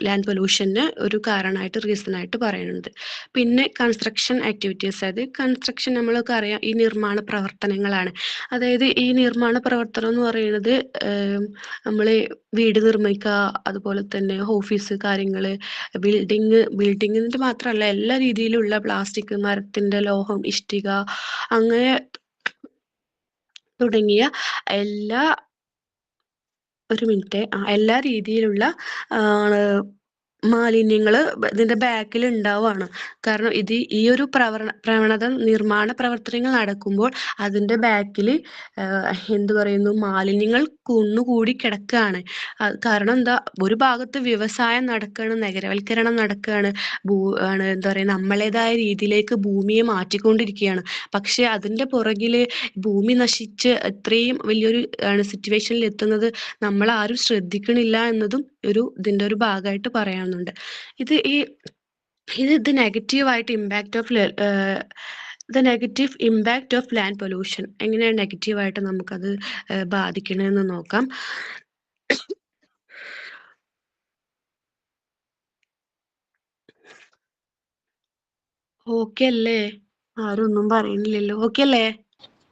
S10: ലാൻഡ് പൊല്യൂഷന് ഒരു കാരണമായിട്ട് റീസൺ ആയിട്ട് പറയുന്നുണ്ട്. പിന്നെ കൺസ്ട്രക്ഷൻ ആക്ടിവിറ്റീസ്, അതായത് കൺസ്ട്രക്ഷൻ നമ്മളൊക്കെ അറിയാം ഈ നിർമ്മാണ പ്രവർത്തനങ്ങളാണ്. അതായത് ഈ നിർമ്മാണ പ്രവർത്തനം എന്ന് പറയുന്നത് നമ്മൾ വീട് നിർമ്മിക്കുക, അതുപോലെ തന്നെ ഓഫീസ് കാര്യങ്ങള്, ബിൽഡിങ്ങിന്റെ മാത്രമല്ല എല്ലാ രീതിയിലുള്ള പ്ലാസ്റ്റിക്, മരത്തിന്റെ, ലോഹം, ഇഷ്ടിക, അങ്ങനെ തുടങ്ങിയ എല്ലാ രീതിയിലുള്ള മാലിന്യങ്ങള് ഇതിന്റെ ബാക്കിൽ ഉണ്ടാവുകയാണ്. കാരണം ഈ ഒരു പ്രവണത നിർമ്മാണ പ്രവർത്തനങ്ങൾ നടക്കുമ്പോൾ അതിന്റെ ബാക്കിൽ എന്ത് പറയുന്നു, മാലിന്യങ്ങൾ കുന്നുകൂടി കിടക്കുകയാണ്. കാരണം എന്താ, ഒരു ഭാഗത്ത് വ്യവസായം നടക്കുകയാണ്, നഗരവൽക്കരണം നടക്കുകയാണ്, എന്താ പറയുക, നമ്മളേതായ രീതിയിലേക്ക് ഭൂമിയെ മാറ്റിക്കൊണ്ടിരിക്കുകയാണ്. പക്ഷെ അതിന്റെ പുറകില് ഭൂമി നശിച്ച് ഇത്രയും വലിയൊരു സിറ്റുവേഷനിൽ എത്തുന്നത് നമ്മൾ ആരും ശ്രദ്ധിക്കണില്ല എന്നതും ഇതിന്റെ ഒരു ഭാഗമായിട്ട് പറയാനുണ്ട്. ഇത് നെഗറ്റീവായിട്ട് negative impact of land pollution എങ്ങനെയാണ് നെഗറ്റീവായിട്ട് നമുക്കത് ബാധിക്കണമെന്ന് നോക്കാം. ഓക്കെ അല്ലേ? ആരും ഒന്നും പറയുന്നില്ലല്ലോ. ഓക്കെ അല്ലേ?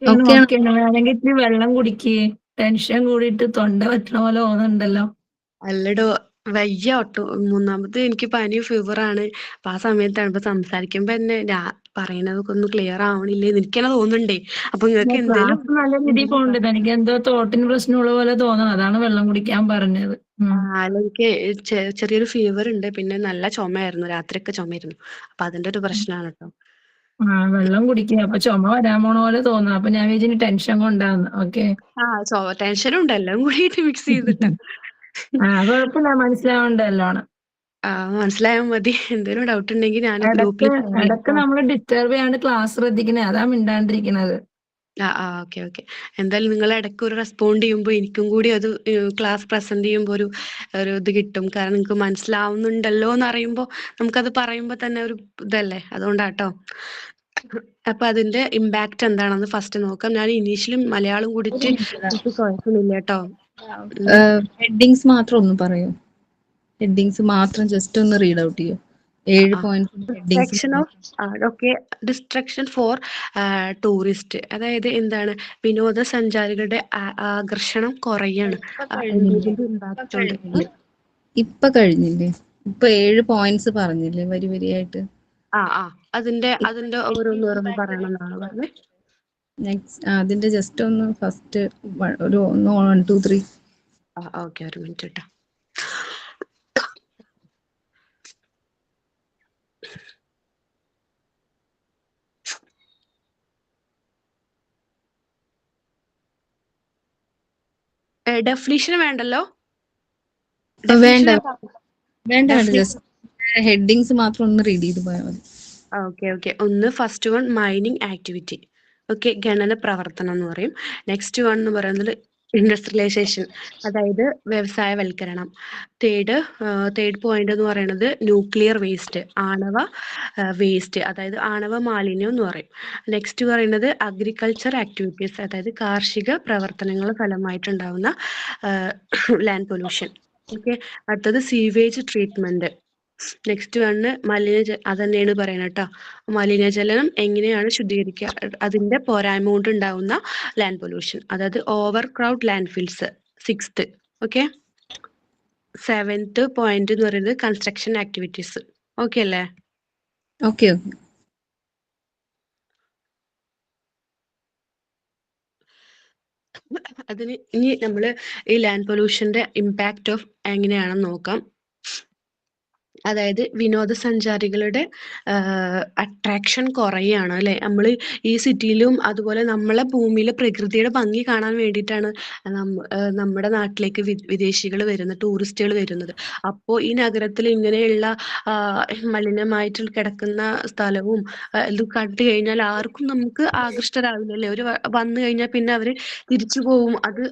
S8: വേണമെങ്കിൽ ഇത്തിരി വെള്ളം കുടിക്കേ, ടെൻഷൻ കൂടിയിട്ട് തൊണ്ട പറ്റണ പോലെ തോന്നുന്നുണ്ടല്ലോ.
S10: അല്ലടോ, വയ്യ ഒട്ടും. മൂന്നാമത് എനിക്ക് പനി, ഫീവറാണ്. അപ്പൊ ആ സമയത്താണ് ഇപ്പൊ സംസാരിക്കുമ്പോ തന്നെ ഞാൻ പറയുന്നതൊക്കെ ഒന്നും ക്ലിയർ ആവണില്ലേ എനിക്കെന്നെ തോന്നുന്നുണ്ടേ. അപ്പൊ നിങ്ങൾക്ക് എന്തെങ്കിലും
S8: ക്ലാസ് നല്ല രീതിയിൽ പോകുന്നുണ്ട്, എനിക്ക് എന്തോ തോട്ടിന് പ്രശ്നമുള്ള പോലെ തോന്നണം, അതാണ് വെള്ളം കുടിക്കാൻ പറഞ്ഞത്.
S10: എനിക്ക് ചെറിയൊരു ഫീവർ ഉണ്ട്, പിന്നെ നല്ല ചുമയായിരുന്നു, രാത്രിയൊക്കെ ചുമയായിരുന്നു. അപ്പൊ അതിന്റെ ഒരു പ്രശ്നമാണ് കേട്ടോ.
S8: വെള്ളം കുടിക്കുക, അപ്പൊ ചുമ വരാൻ പോണ പോലെ തോന്നുന്നു. അപ്പൊ ഞാൻ വിചാരിച്ചു ടെൻഷൻ കൊണ്ടാന്ന്. ഓക്കെ,
S10: ടെൻഷനും ഉണ്ട്, എല്ലാം കൂടിയിട്ട് മിക്സ് ചെയ്തിട്ട്.
S8: കുഴപ്പമില്ല, മനസ്സിലാവണ്ടല്ലോണ്.
S10: മനസ്സിലായാൽ മതി. എന്തെങ്കിലും ഡൗട്ട് ഉണ്ടെങ്കിൽ ഞാൻ ഗ്രൂപ്പിൽ
S8: ഇടക്ക് നമ്മൾ ഡിസ്റ്റർബ് ചെയ്യാണ്ട് ക്ലാസ് ശ്രദ്ധിക്കണേ, അതാ മിണ്ടാണ്ടിരിക്കണത്.
S10: ഓക്കെ. എന്തായാലും നിങ്ങൾ ഇടയ്ക്ക് ഒരു റെസ്പോണ്ട് ചെയ്യുമ്പോൾ എനിക്കും കൂടി അത് ക്ലാസ് പ്രസന്റ് ചെയ്യുമ്പോൾ ഒരു ഇത് കിട്ടും. കാരണം നിങ്ങൾക്ക് മനസ്സിലാവുന്നുണ്ടല്ലോ എന്ന് അറിയുമ്പോൾ നമുക്കത് പറയുമ്പോൾ തന്നെ ഒരു ഇതല്ലേ, അതുകൊണ്ടാട്ടോ. അപ്പൊ അതിന്റെ ഇമ്പാക്ട് എന്താണെന്ന് ഫസ്റ്റ് നോക്കാം. ഞാൻ ഇനീഷ്യലി മലയാളം കൂടിയിട്ട് കുഴപ്പമില്ല കേട്ടോ.
S14: ഹെഡിങ്സ് മാത്രം ഒന്ന് പറയൂ. ഹെഡിങ്സ് മാത്രം ജസ്റ്റ് ഒന്ന് റീഡ് ഔട്ട് ചെയ്യൂ. 7 പോയിന്റ്.
S10: ഡിസ്ട്രക്ഷൻ ഫോർ ടൂറിസ്റ്റ്, അതായത് എന്താണ്, വിനോദസഞ്ചാരികളുടെ ആകർഷണം കുറയാണ്.
S14: ഇപ്പൊ കഴിഞ്ഞില്ലേ? ഇപ്പൊ 7 പോയിന്റ്സ് പറഞ്ഞില്ലേ വരി വരിയായിട്ട്.
S10: അതിന്റെ ഓരോന്ന് പറയണമെന്നാണ് പറഞ്ഞത്.
S14: നെക്സ്റ്റ് അതിന്റെ ജസ്റ്റ് ഒന്ന് ഫസ്റ്റ് ഒരു 1 2 3.
S10: ഓക്കെ, ഒരു മിനിറ്റ് കേട്ടോ.
S14: വേണ്ട
S10: ഡെഫിനിഷൻ
S14: ജസ്റ്റ് ഹെഡിങ്സ് മാത്രം ഒന്ന് റീഡ് ചെയ്ത് പോയാൽ മതി.
S10: ഓക്കെ. ഒന്ന് first one mining activity. Okay, ഖനന പ്രവർത്തനം എന്ന് പറയും. നെക്സ്റ്റ് വൺ എന്ന് പറയുന്നത് ഇൻഡസ്ട്രിയലൈസേഷൻ, അതായത് വ്യവസായവൽക്കരണം. തേർഡ് പോയിന്റ് എന്ന് പറയുന്നത് ന്യൂക്ലിയർ വേസ്റ്റ്, ആണവ വേസ്റ്റ്, അതായത് ആണവ മാലിന്യം എന്ന് പറയും. നെക്സ്റ്റ് പറയുന്നത് അഗ്രികൾച്ചർ ആക്ടിവിറ്റീസ്, അതായത് കാർഷിക പ്രവർത്തനങ്ങൾ ഫലമായിട്ടുണ്ടാവുന്ന ലാൻഡ് പൊല്യൂഷൻ. ഓക്കെ, അടുത്തത് സീവേജ് ട്രീറ്റ്മെന്റ്. നെക്സ്റ്റ് വണ് അതന്നെയാണ് പറയുന്നത് കേട്ടോ. മലിനജലം എങ്ങനെയാണ് ശുദ്ധീകരിക്കുക, അതിന്റെ പോരായ്മ കൊണ്ട് ഉണ്ടാവുന്ന ലാൻഡ് പൊല്യൂഷൻ, അതായത് over crowd land fils. 6th. Okay, 7th point എന്ന് പറയുന്നത് കൺസ്ട്രക്ഷൻ ആക്ടിവിറ്റീസ്. ഓക്കെ അല്ലേ?
S14: ഓക്കെ.
S10: അതിന് ഇനി നമ്മൾ ഈ ലാൻഡ് പൊല്യൂഷന്റെ ഇമ്പാക്റ്റ് ഓഫ് എങ്ങനെയാണെന്ന് നോക്കാം. അതായത് വിനോദസഞ്ചാരികളുടെ അട്രാക്ഷൻ കുറയാണ് അല്ലെ. നമ്മൾ ഈ സിറ്റിയിലും അതുപോലെ നമ്മളെ ഭൂമിയിലെ പ്രകൃതിയുടെ ഭംഗി കാണാൻ വേണ്ടിയിട്ടാണ് നമ്മുടെ നാട്ടിലേക്ക് വിദേശികൾ വരുന്നത്, ടൂറിസ്റ്റുകൾ വരുന്നത്. അപ്പോൾ ഈ നഗരത്തിൽ ഇങ്ങനെയുള്ള മലിനമായിട്ട് കിടക്കുന്ന സ്ഥലവും ഇത് കണ്ടു കഴിഞ്ഞാൽ ആർക്കും നമുക്ക് ആകൃഷ്ടരാവില്ല അല്ലേ. ഒരു വന്നു കഴിഞ്ഞാൽ പിന്നെ അവര് തിരിച്ചു പോവും. അത്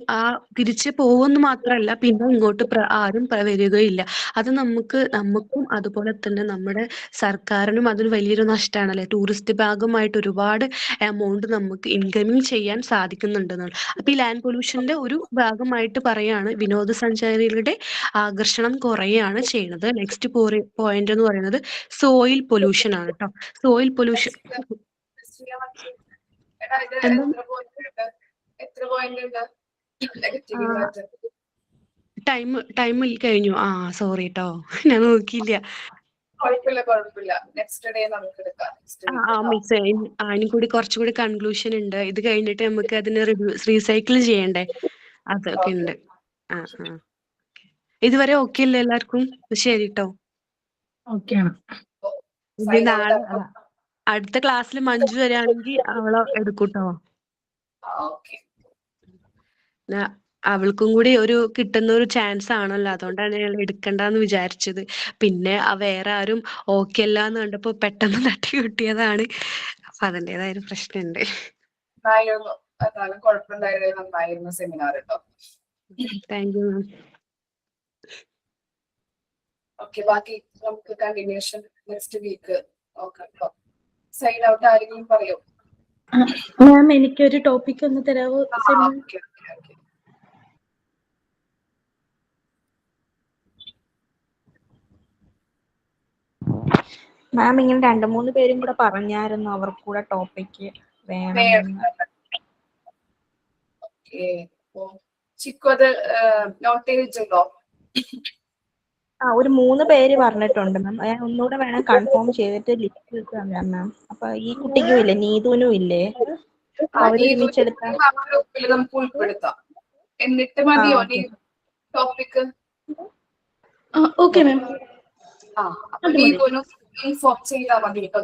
S10: തിരിച്ചു പോകുമെന്ന് മാത്രമല്ല, പിന്നെ ഇങ്ങോട്ട് ആരും വരികയില്ല. അത് നമുക്കും അതുപോലെ തന്നെ നമ്മുടെ സർക്കാരിനും അതൊരു വലിയൊരു നഷ്ടമാണല്ലേ. ടൂറിസ്റ്റ് ഭാഗമായിട്ട് ഒരുപാട് എമൗണ്ട് നമുക്ക് ഇൻകമിങ് ചെയ്യാൻ സാധിക്കുന്നുണ്ടെന്നാണ്. അപ്പൊ ഈ ലാൻഡ് പൊല്യൂഷന്റെ ഒരു ഭാഗമായിട്ട് പറയാണ് വിനോദസഞ്ചാരികളുടെ ആകർഷണം കുറയാണ് ചെയ്യുന്നത്. നെക്സ്റ്റ് പോയിന്റ് എന്ന് പറയുന്നത് സോയിൽ പൊല്യൂഷൻ ആണ് കേട്ടോ. സോയിൽ പൊല്യൂഷൻ ടൈം കഴിഞ്ഞു. സോറി കേട്ടോ, ഞാൻ നോക്കിയില്ല. മിസ്, അതിനും കൂടി കുറച്ചുകൂടി കൺക്ലൂഷൻ ഉണ്ട്. ഇത് കഴിഞ്ഞിട്ട് നമുക്ക് അതിന് റീസൈക്കിൾ ചെയ്യണ്ടേ, അതൊക്കെ ഉണ്ട്. ഇതുവരെ ഓക്കെ അല്ലേ എല്ലാവർക്കും? ശരി കേട്ടോ. ഇനി നാളെ അടുത്ത ക്ലാസ്സിൽ മഞ്ജു വരികയാണെങ്കിൽ അവളെ എടുക്കൂട്ടോ. അവൾക്കും കൂടി കിട്ടുന്ന ഒരു ചാൻസ് ആണല്ലോ, അതുകൊണ്ടാണ് ഞങ്ങൾ എടുക്കണ്ടെന്ന് വിചാരിച്ചത്. പിന്നെ വേറെ ആരും ഓക്കെ അല്ല എന്ന് കണ്ടപ്പോ പെട്ടെന്ന് തട്ടി കിട്ടിയതാണ്. അപ്പൊ അതിൻ്റെതായ ഒരു പ്രശ്നമുണ്ട്.
S1: സെമിനാർ കേട്ടോ.
S10: Thank you ma'am.
S1: ഓക്കെ, ബാക്കി നമുക്ക് കണ്ടിന്യൂഷൻ നെക്സ്റ്റ് വീക്ക് നോക്കാം. സൈൻ ഔട്ട് ആരെങ്കിലും പറയോ?
S2: മാം, എനിക്കൊരു ടോപ്പിക് ഒന്ന് തരാവോ?
S3: മാം, ഇങ്ങനെ 2-3 പേരും കൂടെ പറഞ്ഞായിരുന്നു അവർക്ക് കൂടെ ടോപ്പിക്ക് വേണം.
S1: ചിക്കു അത് നോട്ട് ചെയ്തിട്ടുണ്ടോ?
S3: ഒരു 3 പേര് പറഞ്ഞിട്ടുണ്ട് മാം. ഞാൻ ഒന്നുകൂടെ വേണം കൺഫേം ചെയ്തിട്ട് ലിസ്റ്റ് തരാം മാം. അപ്പൊ ഈ കുട്ടിക്കും ഇല്ലേ, നീതുവിനും ഇല്ലേ, അവര് ഒരുമിച്ചെടുത്താൽ
S1: നമുക്ക് ഉൾപ്പെടുത്താം. എന്നിട്ട് മതിയോ ടോപ്പിക്?
S2: Okay ma'am.
S1: അപ്പൊ നീതുവിനും ഇൻഫോം ചെയ്താൽ മതി കേട്ടോ.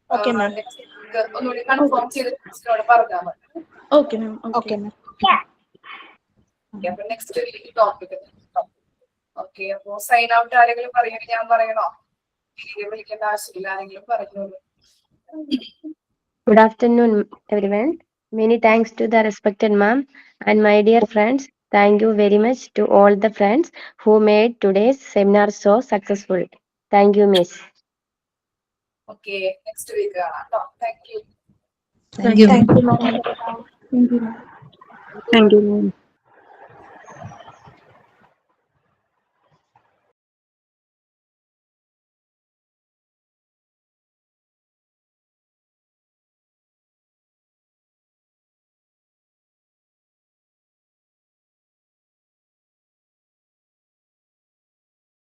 S3: Okay ma'am.
S1: ഒന്നുകൂടി കൺഫേം ചെയ്ത് പറഞ്ഞാൽ മതി.
S2: Okay ma'am.
S3: Okay ma'am.
S1: അപ്പൊ നെക്സ്റ്റ് ടോപ്പിക്. ഓക്കെ, അപ്പൊ സൈൻ ഔട്ട് ആരെങ്കിലും പറയുന്നത് ഞാൻ പറയണോ? വിളിക്കേണ്ട ആവശ്യമില്ല, ആരെങ്കിലും പറഞ്ഞോളൂ.
S15: Good afternoon, everyone. Many thanks to the respected ma'am and my dear friends. Thank you very much to all the friends who made today's seminar so successful. Thank you, miss.
S1: Okay, next week. Thank you.
S14: Thank you.
S2: Thank you, ma'am.
S10: Thank you, ma'am.